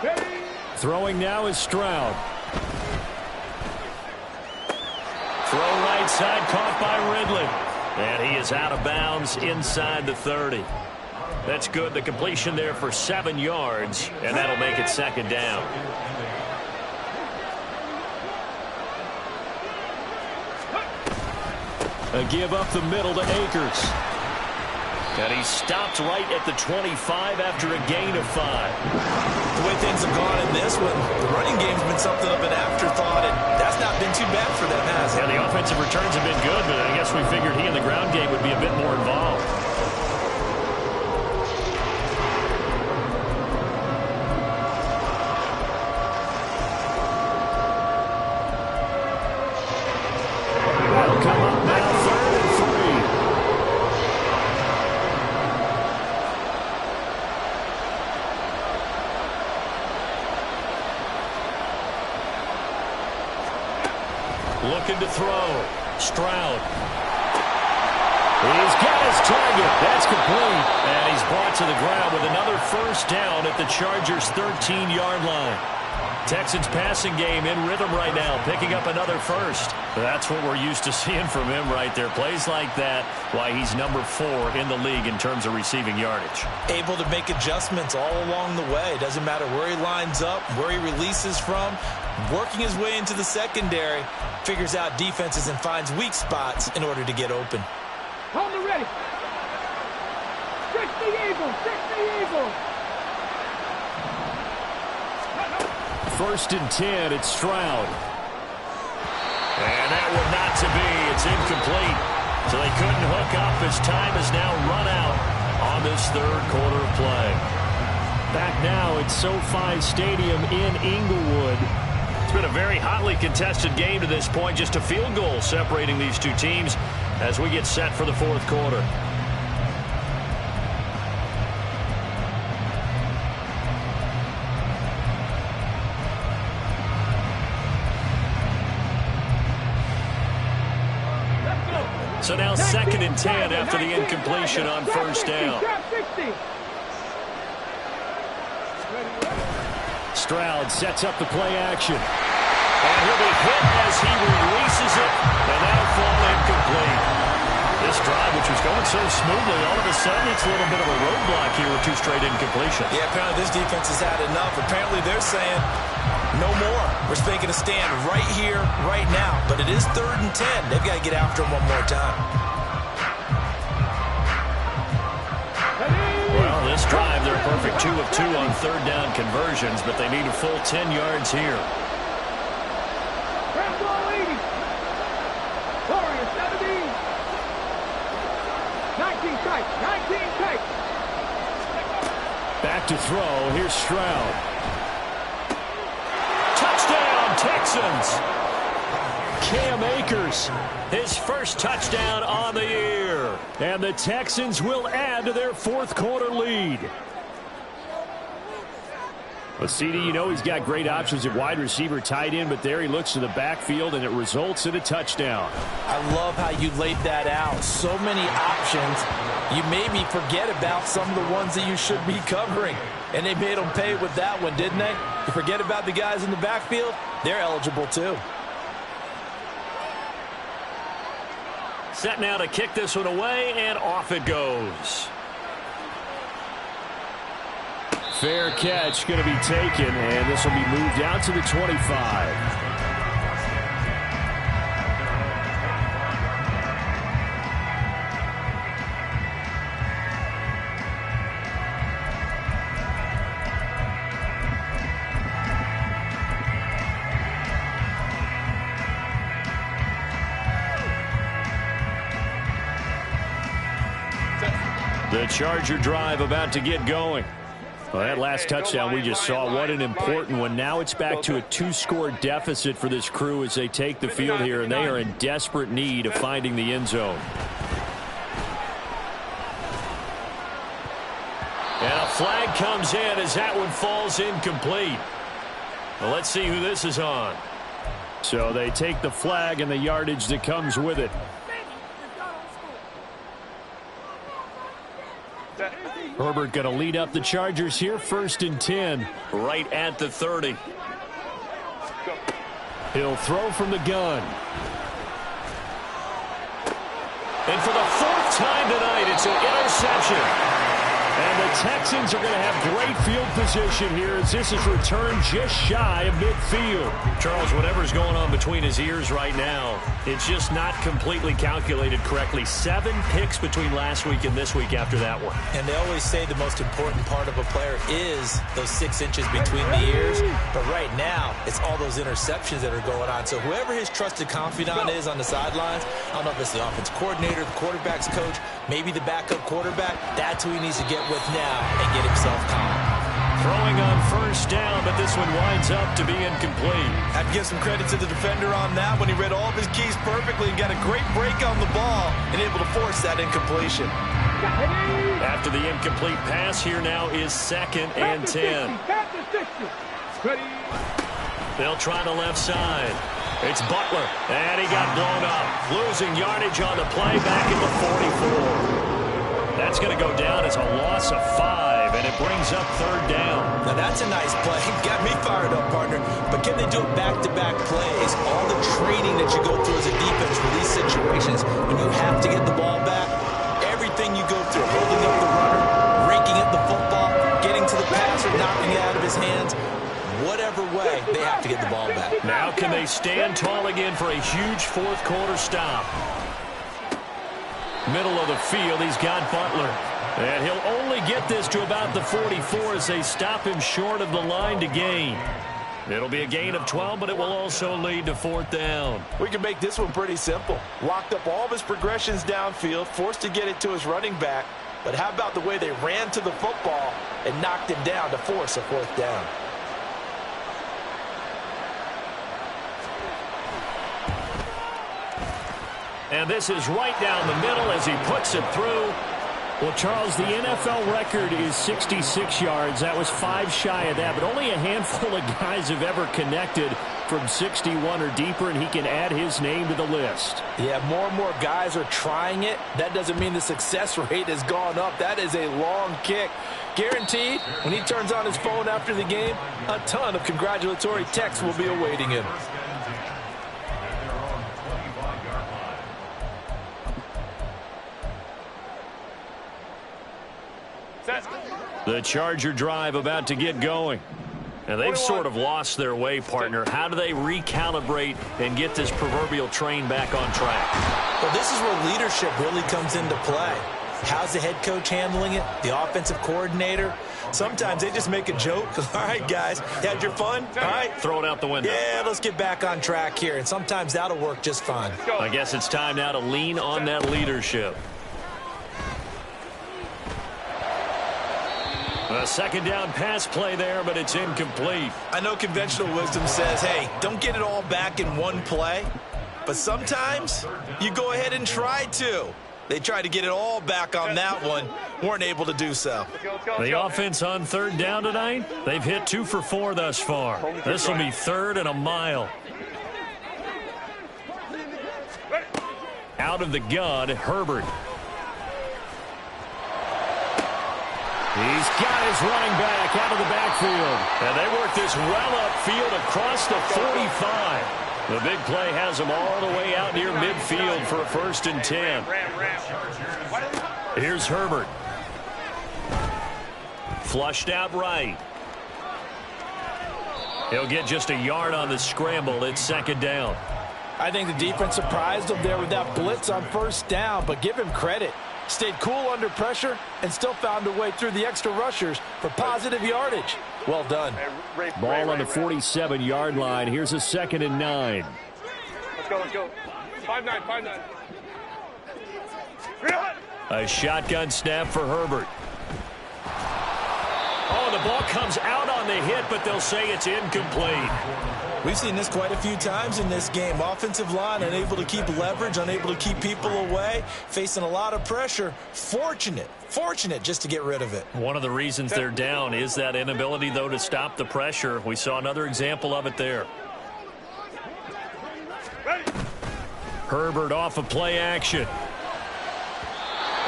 Ready. Throwing now is Stroud. Throw right side, caught by Ridley. And he is out of bounds inside the 30. That's good. The completion there for 7 yards, and that'll make it 2nd down. A give up the middle to Akers. And he stopped right at the 25 after a gain of 5. The way things have gone in this one, the running game's been something of an afterthought, and that's not been too bad for them, has it? Yeah, the offensive returns have been good, but I guess we figured he in the ground game would be a bit more involved. They'll come up now, 3rd and 3. Looking to throw. Stroud. He's got his target. That's complete. And he's brought to the ground with another 1st down at the Chargers' 13-yard line. Texans passing game in rhythm right now, picking up another 1st. That's what we're used to seeing from him right there. Plays like that, why he's number 4 in the league in terms of receiving yardage. Able to make adjustments all along the way. Doesn't matter where he lines up, where he releases from. Working his way into the secondary, figures out defenses and finds weak spots in order to get open. Hold it ready. Stretch the eagle. 1st and 10, it's Stroud. And that one not to be. It's incomplete. So they couldn't hook up as time has now run out on this 3rd quarter of play. Back now at SoFi Stadium in Inglewood. It's been a very hotly contested game to this point. Just a field goal separating these two teams as we get set for the 4th quarter. So now 2nd and 10 after the incompletion on 1st down. Stroud sets up the play action. And he'll be hit as he releases it, and that'll fall incomplete. This drive, which was going so smoothly, all of a sudden it's a little bit of a roadblock here with 2 straight incompletions. Yeah, apparently this defense has had enough. Apparently they're saying no more. We're making a stand right here, right now. But it is 3rd and 10. They've got to get after him one more time. Well, this drive, they're a perfect 2 of 2 on 3rd down conversions, but they need a full 10 yards here. 19 tight. Back to throw. Here's Stroud. Touchdown, Texans. Cam Akers, his 1st touchdown on the year. And the Texans will add to their 4th quarter lead. Well, CD, you know he's got great options at wide receiver, tight end, but there he looks to the backfield, and it results in a touchdown. I love how you laid that out. So many options. You maybe forget about some of the ones that you should be covering. And they made them pay with that one, didn't they? You forget about the guys in the backfield, they're eligible too. Set now to kick this one away, and off it goes. Fair catch going to be taken, and this will be moved out to the 25. The Charger drive about to get going. Well, that last touchdown we just saw, what an important one. Now it's back to a 2-score deficit for this crew as they take the field here, and they are in desperate need of finding the end zone. And a flag comes in as that one falls incomplete. Well, let's see who this is on. So they take the flag and the yardage that comes with it. Herbert going to lead up the Chargers here, 1st and 10, right at the 30. He'll throw from the gun. And for the 4th time tonight, it's an interception. And the Texans are going to have great field position here as this is returned just shy of midfield. Charles, whatever's going on between his ears right now, it's just not completely calculated correctly. 7 picks between last week and this week after that one. And they always say the most important part of a player is those 6 inches between the ears. But right now, it's all those interceptions that are going on. So whoever his trusted confidant is on the sidelines, I don't know if it's the offense coordinator, the quarterback's coach, maybe the backup quarterback, that's who he needs to get with now and get himself calm. Throwing on 1st down, but this one winds up to be incomplete. I'd give some credit to the defender on that when he read all of his keys perfectly and got a great break on the ball and able to force that incompletion. After the incomplete pass, here now is 2nd and 10. They'll try the left side. It's Butler, and he got blown up. Losing yardage on the play back at the 44. That's going to go down as a loss of 5, and it brings up 3rd down. Now that's a nice play. Got me fired up, partner. But can they do it back-to-back plays? All the training that you go through as a defense for these situations, when you have to get the ball back, everything you go through, holding up the runner, raking up the football, getting to the passer, knocking it out of his hands, whatever way, they have to get the ball back. Now can they stand tall again for a huge 4th quarter stop? Middle of the field, he's got Butler. And he'll only get this to about the 44 as they stop him short of the line to gain. It'll be a gain of 12, but it will also lead to 4th down. We can make this one pretty simple. Locked up all of his progressions downfield, forced to get it to his running back. But how about the way they ran to the football and knocked him down to force a 4th down? And this is right down the middle as he puts it through. Well, Charles, the NFL record is 66 yards. That was 5 shy of that, but only a handful of guys have ever connected from 61 or deeper, and he can add his name to the list. Yeah, more and more guys are trying it. That doesn't mean the success rate has gone up. That is a long kick. Guaranteed, when he turns on his phone after the game, a ton of congratulatory texts will be awaiting him. The Charger drive about to get going. And they've sort of lost their way, partner. How do they recalibrate and get this proverbial train back on track? Well, this is where leadership really comes into play. How's the head coach handling it? The offensive coordinator? Sometimes they just make a joke. All right, guys, you had your fun? All right. Throw it out the window. Yeah, let's get back on track here. And sometimes that'll work just fine. I guess it's time now to lean on that leadership. A 2nd down pass play there, but it's incomplete. I know conventional wisdom says, hey, don't get it all back in one play. But sometimes you go ahead and try to. They tried to get it all back on that one. Weren't able to do so. The offense on 3rd down tonight, they've hit 2 for 4 thus far. This will be 3rd and a mile. Out of the gun, Herbert. He's got his running back out of the backfield. And they work this well upfield across the 45. The big play has him all the way out near midfield for a 1st and 10. Here's Herbert. Flushed out right. He'll get just a yard on the scramble. It's 2nd down. I think the defense surprised him there with that blitz on 1st down, but give him credit. Stayed cool under pressure and still found a way through the extra rushers for positive yardage. Well done. Ball on the 47-yard line. Here's a 2nd and 9. Let's go, let's go. 5-9, 5-9. A shotgun snap for Herbert. Oh, the ball comes out on the hit, but they'll say it's incomplete. We've seen this quite a few times in this game. Offensive line unable to keep leverage, unable to keep people away, facing a lot of pressure. Fortunate just to get rid of it. One of the reasons they're down is that inability, though, to stop the pressure. We saw another example of it there. Herbert off of play action.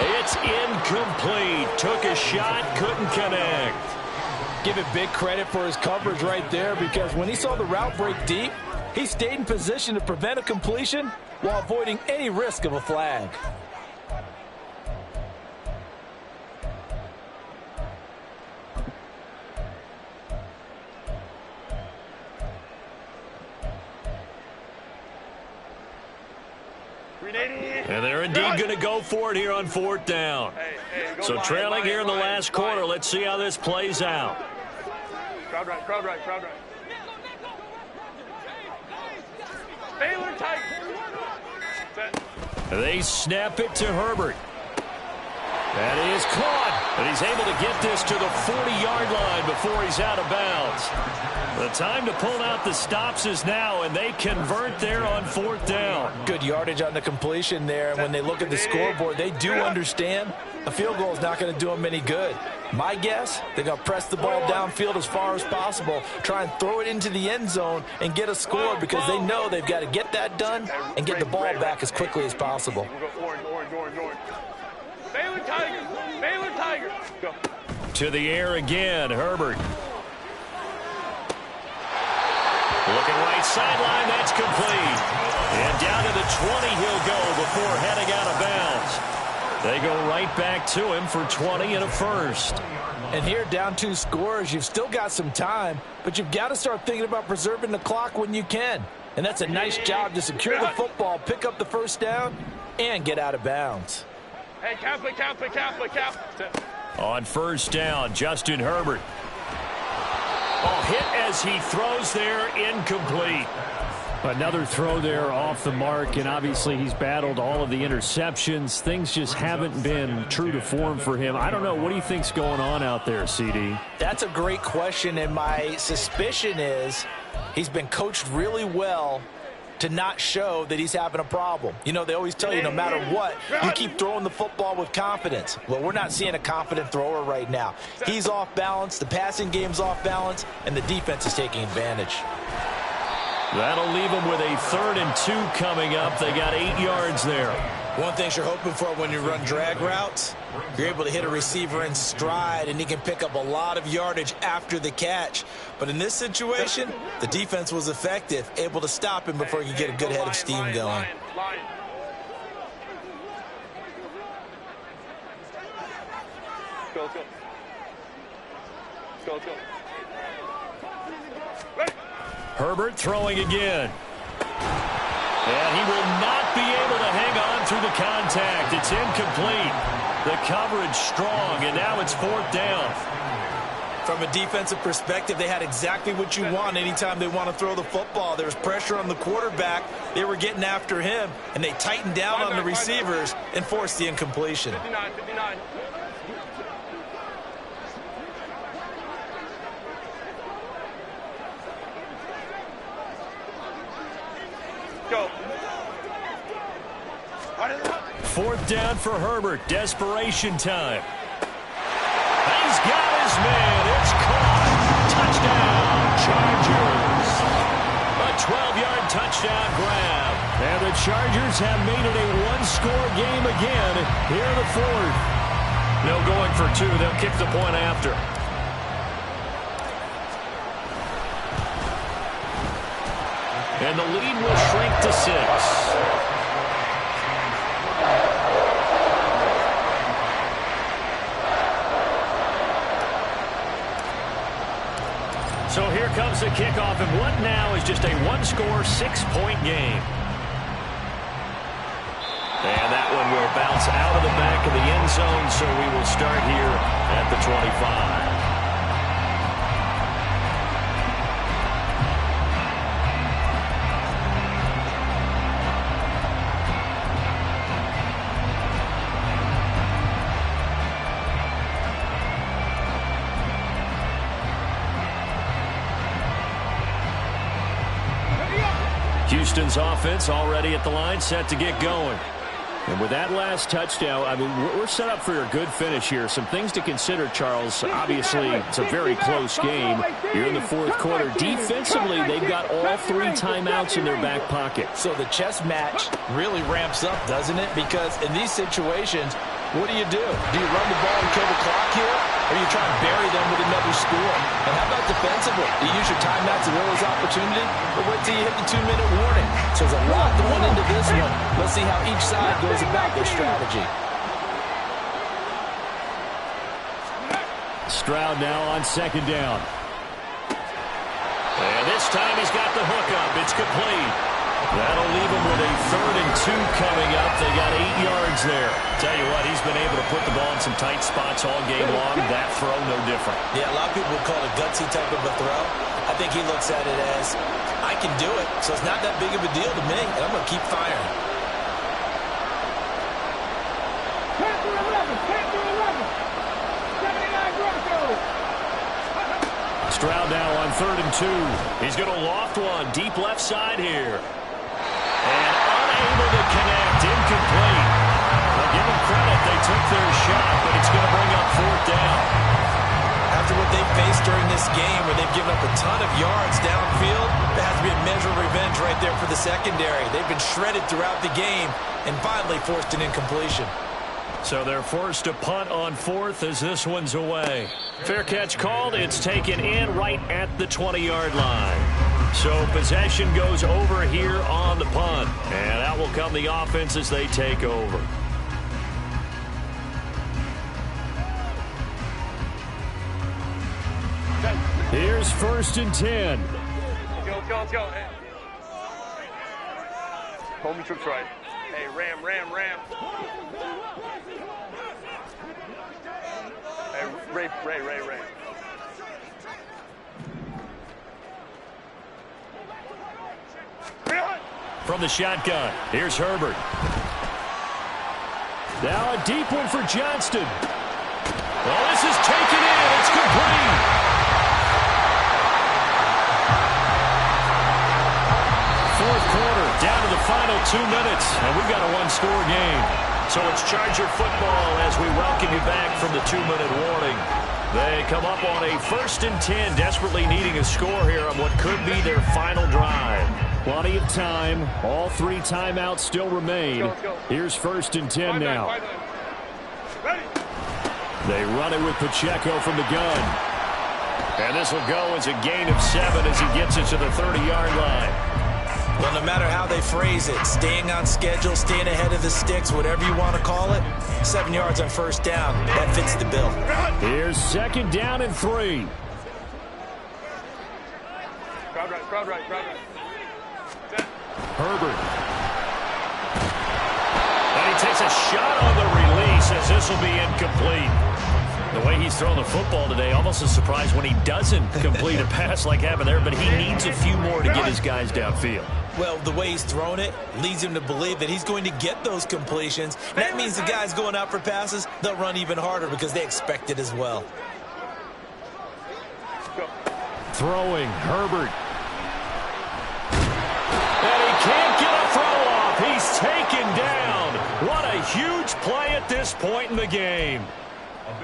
It's incomplete. Took a shot, couldn't connect. Give it big credit for his coverage right there, because when he saw the route break deep, he stayed in position to prevent a completion while avoiding any risk of a flag. And they're indeed going to go for it here on 4th down. So trailing here in the last quarter. Let's see how this plays out. Crowd right, crowd right, crowd right. Baylor tight. They snap it to Herbert. That is caught. And he's able to get this to the 40-yard line before he's out of bounds. The time to pull out the stops is now, and they convert there on 4th down. Good yardage on the completion there. And when they look at the scoreboard, they do understand a field goal is not going to do them any good. My guess, they're going to press the ball downfield as far as possible, try and throw it into the end zone and get a score, because they know they've got to get that done and get the ball back as quickly as possible. Orange. Baylor Tigers. Baylor Tigers. Go. To the air again, Herbert. Looking right sideline, that's complete. And down to the 20 he'll go before heading out of bounds. They go right back to him for 20 and a 1st. And here, down 2 scores, you've still got some time, but you've got to start thinking about preserving the clock when you can. And that's a nice job to secure the football, pick up the 1st down, and get out of bounds. Hey, Catholic. On 1st down, Justin Herbert. Oh, hit as he throws there, incomplete. Another throw there off the mark, and obviously he's battled all of the interceptions. Things just haven't been true to form for him. I don't know. What do you think's going on out there, CD? That's a great question, and my suspicion is he's been coached really well to not show that he's having a problem. You know, they always tell you no matter what, you keep throwing the football with confidence. Well, we're not seeing a confident thrower right now. He's off balance, the passing game's off balance, and the defense is taking advantage. That'll leave them with a 3rd and 2 coming up. They got 8 yards there. One thing you're hoping for when you run drag routes, you're able to hit a receiver in stride, and he can pick up a lot of yardage after the catch. But in this situation, the defense was effective, able to stop him before he could get a good head of steam going. Go. Herbert throwing again. And he will not be able to hang on through the contact. It's incomplete. The coverage strong, and now it's 4th down. From a defensive perspective, they had exactly what you want anytime they want to throw the football. There was pressure on the quarterback. They were getting after him, and they tightened down on the receivers and forced the incompletion. 59. Go. 4th down for Herbert. Desperation time. He's got his man. It's caught. Touchdown, Chargers. A 12-yard touchdown grab. And the Chargers have made it a one-score game again here in the 4th. No going for 2. They'll kick the point after. And the lead will shrink to 6. So here comes the kickoff, and what now is just a one-score, 6-point game. And that one will bounce out of the back of the end zone, so we will start here at the 25. Houston's offense already at the line, set to get going. And with that last touchdown, I mean, we're set up for a good finish here. Some things to consider, Charles. Obviously, it's a very close game. You're in the fourth quarter. Defensively, they've got all 3 timeouts in their back pocket. So the chess match really ramps up, doesn't it? Because in these situations, what do? Do you run the ball and kill the clock here? Or do you try and bury them with another score? And how about defensively? Do you use your timeouts at earliest opportunity? Or wait till you hit the 2-minute warning? So there's a lot going into this one. Let's see how each side goes about their strategy. Stroud now on second down. And this time he's got the hook up. It's complete. That'll leave him with a 3rd and 2 coming up. They got 8 yards there. Tell you what, he's been able to put the ball in some tight spots all game long. That throw, no different. Yeah, a lot of people would call it a gutsy type of a throw. I think he looks at it as, I can do it, so it's not that big of a deal to me, and I'm going to keep firing. Panther 11, 79 Broncos. Stroud now on 3rd and 2. He's going to loft one deep left side here. And unable to connect, incomplete. Well, give them credit, they took their shot, but it's going to bring up 4th down. After what they've faced during this game, where they've given up a ton of yards downfield, there has to be a measure of revenge right there for the secondary. They've been shredded throughout the game and finally forced an incompletion. So they're forced to punt on 4th as this one's away. Fair catch called. It's taken in right at the 20-yard line. So possession goes over here on the punt. And out will come the offense as they take over. Here's 1st and 10. Let's go. Hey. Homie trips right. Hey, ram. Hey, Ray. From the shotgun, here's Herbert. Now a deep one for Johnston. Well, this is taken in. It's complete. Fourth quarter, down to the final 2 minutes, and we've got a one-score game. So it's Charger football as we welcome you back from the 2-minute warning. They come up on a 1st and 10, desperately needing a score here on what could be their final drive. Plenty of time. All 3 timeouts still remain. Let's go. Here's 1st and 10 now. Ready? They run it with Pacheco from the gun. And this will go as a gain of 7 as he gets it to the 30-yard line. Well, no matter how they phrase it, staying on schedule, staying ahead of the sticks, whatever you want to call it, 7 yards on 1st down, that fits the bill. Here's 2nd down and 3. Crowd right. Set. Herbert. And he takes a shot on the release as this will be incomplete. The way he's thrown the football today, almost a surprise when he doesn't complete a pass like happened there, but he needs a few more to get his guys downfield. Well, the way he's thrown it leads him to believe that he's going to get those completions. That means the guys going out for passes, they'll run even harder because they expect it as well. Go. Throwing, Herbert. And he can't get a throw off. He's taken down. What a huge play at this point in the game.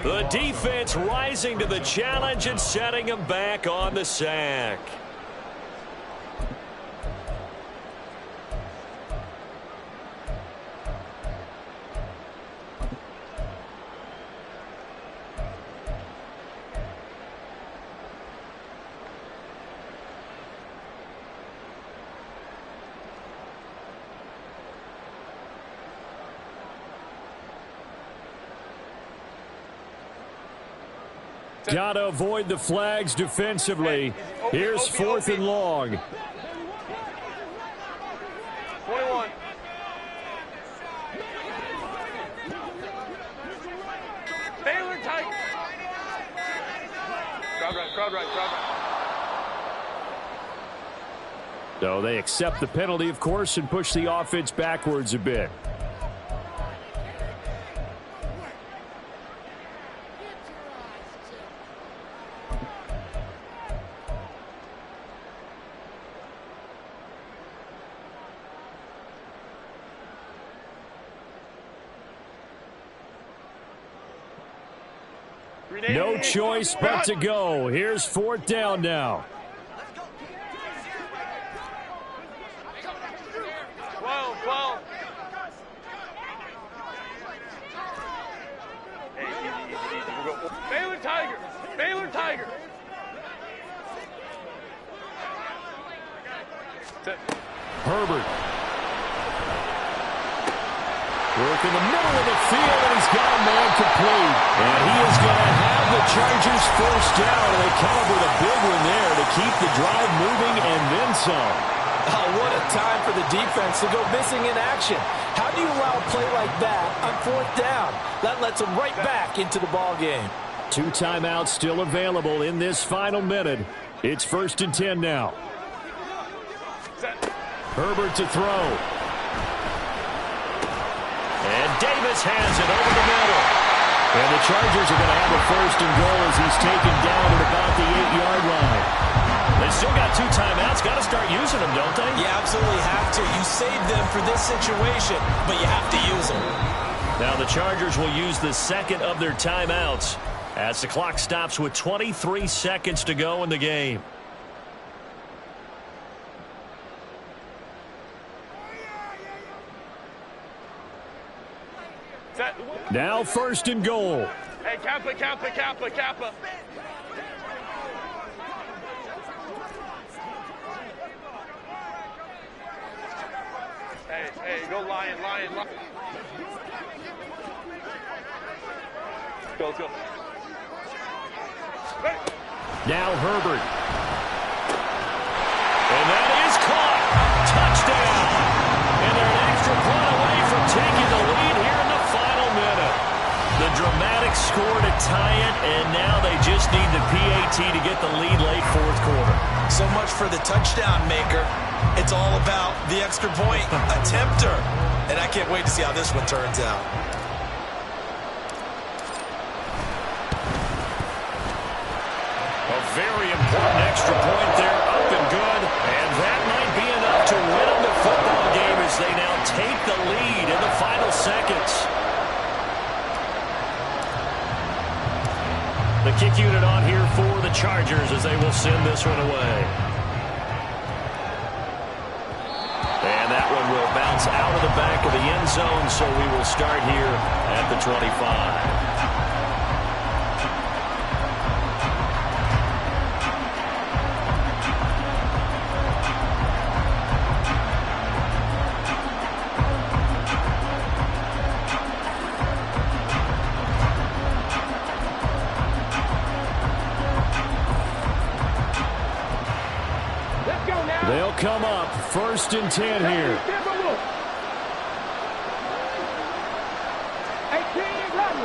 The defense rising to the challenge and setting him back on the sack. Got to avoid the flags defensively. Here's 4th and long. 21. Baylor tight. Crowd right. So they accept the penalty, of course, and push the offense backwards a bit. No choice but to go. Here's 4th down now. 12. Hey, easy. We'll go. Baylor Tiger. Herbert. Work in the middle of the field, and he's got a man complete. And he is going to have the Chargers first down. And they come up with a big one there to keep the drive moving and then some. Oh, what a time for the defense to go missing in action. How do you allow a play like that on 4th down? That lets them right back into the ball game. 2 timeouts still available in this final minute. It's 1st and 10 now. Herbert to throw. And Davis has it over the middle. And the Chargers are going to have a 1st and goal as he's taken down at about the 8-yard line. They still got 2 timeouts. Got to start using them, don't they? You absolutely have to. You save them for this situation, but you have to use them. Now the Chargers will use the 2nd of their timeouts as the clock stops with 23 seconds to go in the game. Now 1st and goal. Hey, Kappa. Hey, go Lion. Let's go. Hey. Now Herbert. And that is caught. Touchdown. And they're an extra point away from taking the lead here in the final minute. The dramatic score to tie it, and now they just need the PAT to get the lead late 4th quarter. So much for the touchdown maker. It's all about the extra point attempter. And I can't wait to see how this one turns out. A very important extra point there, up and good. And that might be enough to win them the football game as they now take the lead in the final seconds. The kick unit on here for the Chargers as they will send this one away. And that one will bounce out of the back of the end zone, so we will start here at the 25. They'll come up 1st and 10 here.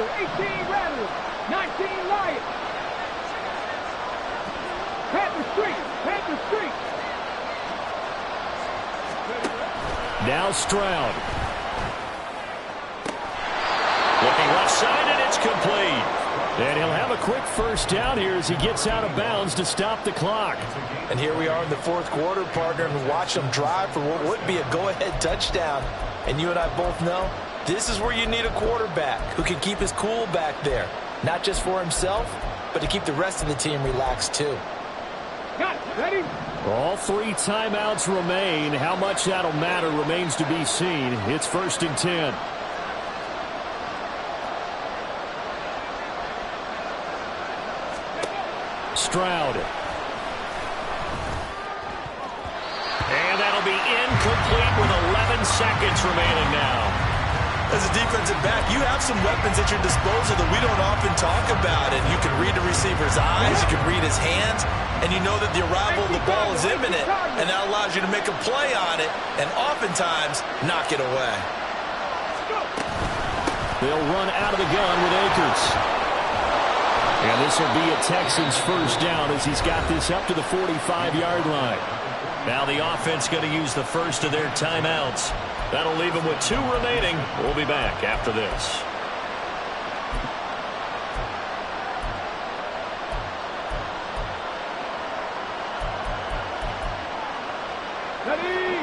18 Rattle, 19 Lions. Panther Street. Now Stroud. Looking left side, and it's complete. And he'll have a quick 1st down here as he gets out of bounds to stop the clock. And here we are in the 4th quarter, partner, and watch them drive for what would be a go-ahead touchdown. And you and I both know this is where you need a quarterback who can keep his cool back there. Not just for himself, but to keep the rest of the team relaxed too. Got it. Ready? All 3 timeouts remain. How much that'll matter remains to be seen. It's 1st and 10. Stroud. And that'll be incomplete with 11 seconds remaining now. As a defensive back, you have some weapons at your disposal that we don't often talk about. And you can read the receiver's eyes, you can read his hands, and you know that the arrival of the ball is imminent, and that allows you to make a play on it and oftentimes knock it away. They'll run out of the gun with Akers. And this will be a Texans first down as he's got this up to the 45-yard line. Now the offense going to use the first of their timeouts. That'll leave them with 2 remaining. We'll be back after this.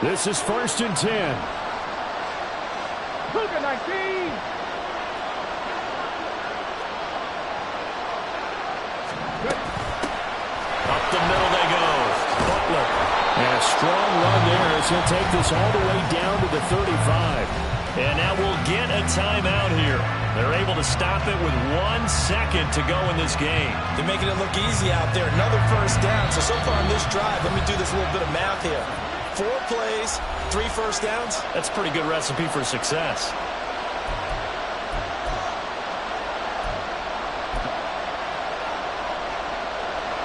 This is 1st and 10. Cougar 19. Up the middle they go. Butler. And a strong run there as he'll take this all the way down to the 35. And now we'll get a timeout here. They're able to stop it with 1 second to go in this game. They're making it look easy out there. Another first down. So far on this drive, let me do this little bit of math here. 4 plays, 3 first downs. That's a pretty good recipe for success.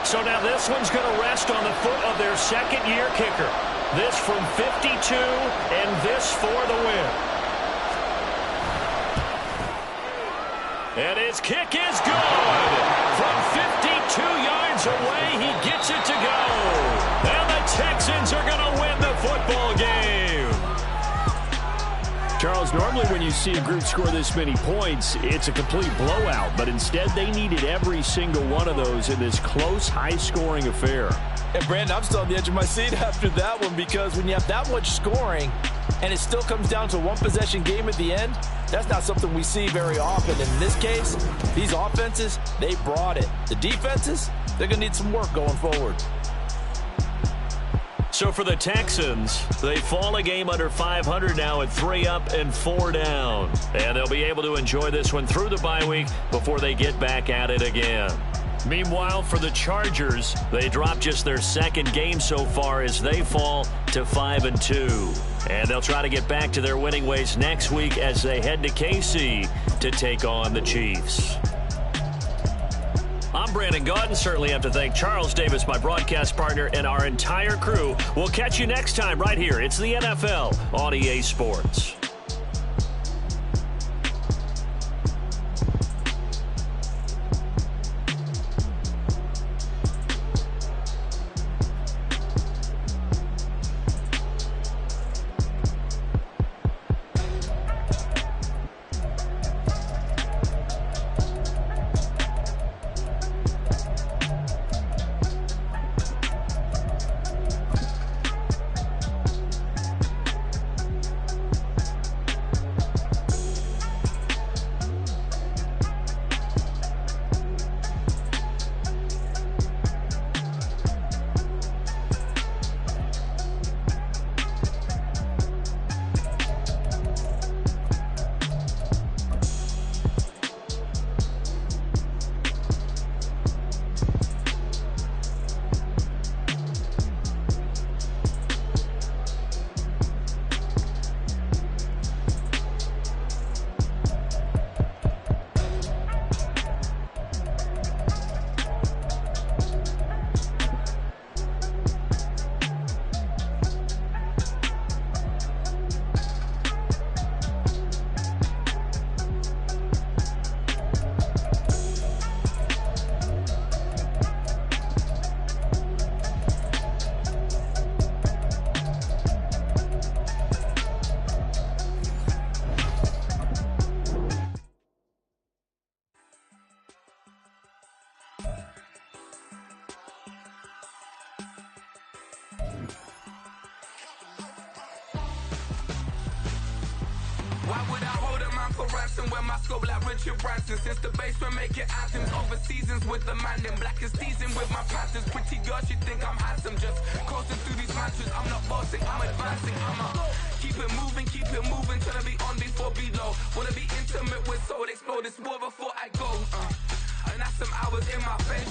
So now this one's going to rest on the foot of their second-year kicker. This from 52, and this for the win. And his kick is good. From 52 yards away, he gets it to go. And the Texans are going to win the football game. Charles, normally when you see a group score this many points, it's a complete blowout. But instead, they needed every single one of those in this close, high-scoring affair. And, Brandon, I'm still on the edge of my seat after that one because when you have that much scoring and it still comes down to a one-possession game at the end, that's not something we see very often. And in this case, these offenses, they brought it. The defenses, they're going to need some work going forward. So for the Texans, they fall a game under 500 now at 3 up and 4 down. And they'll be able to enjoy this one through the bye week before they get back at it again. Meanwhile, for the Chargers, they drop just their 2nd game so far as they fall to 5-2. And they'll try to get back to their winning ways next week as they head to KC to take on the Chiefs. I'm Brandon Gaudin. Certainly have to thank Charles Davis, my broadcast partner, and our entire crew. We'll catch you next time right here. It's the NFL on EA Sports. Why would I hold a man for ransom when my scope like Richard Branson? Since the basement making anthems over seasons with the man in black is seasoned with my panthers. Pretty girl, she think I'm handsome. Just coasting through these mantras. I'm not bossing, I'm advancing. Keep it moving, trying to be on before below. Wanna be intimate with soul, explode this war before I go. And that's some hours in my face.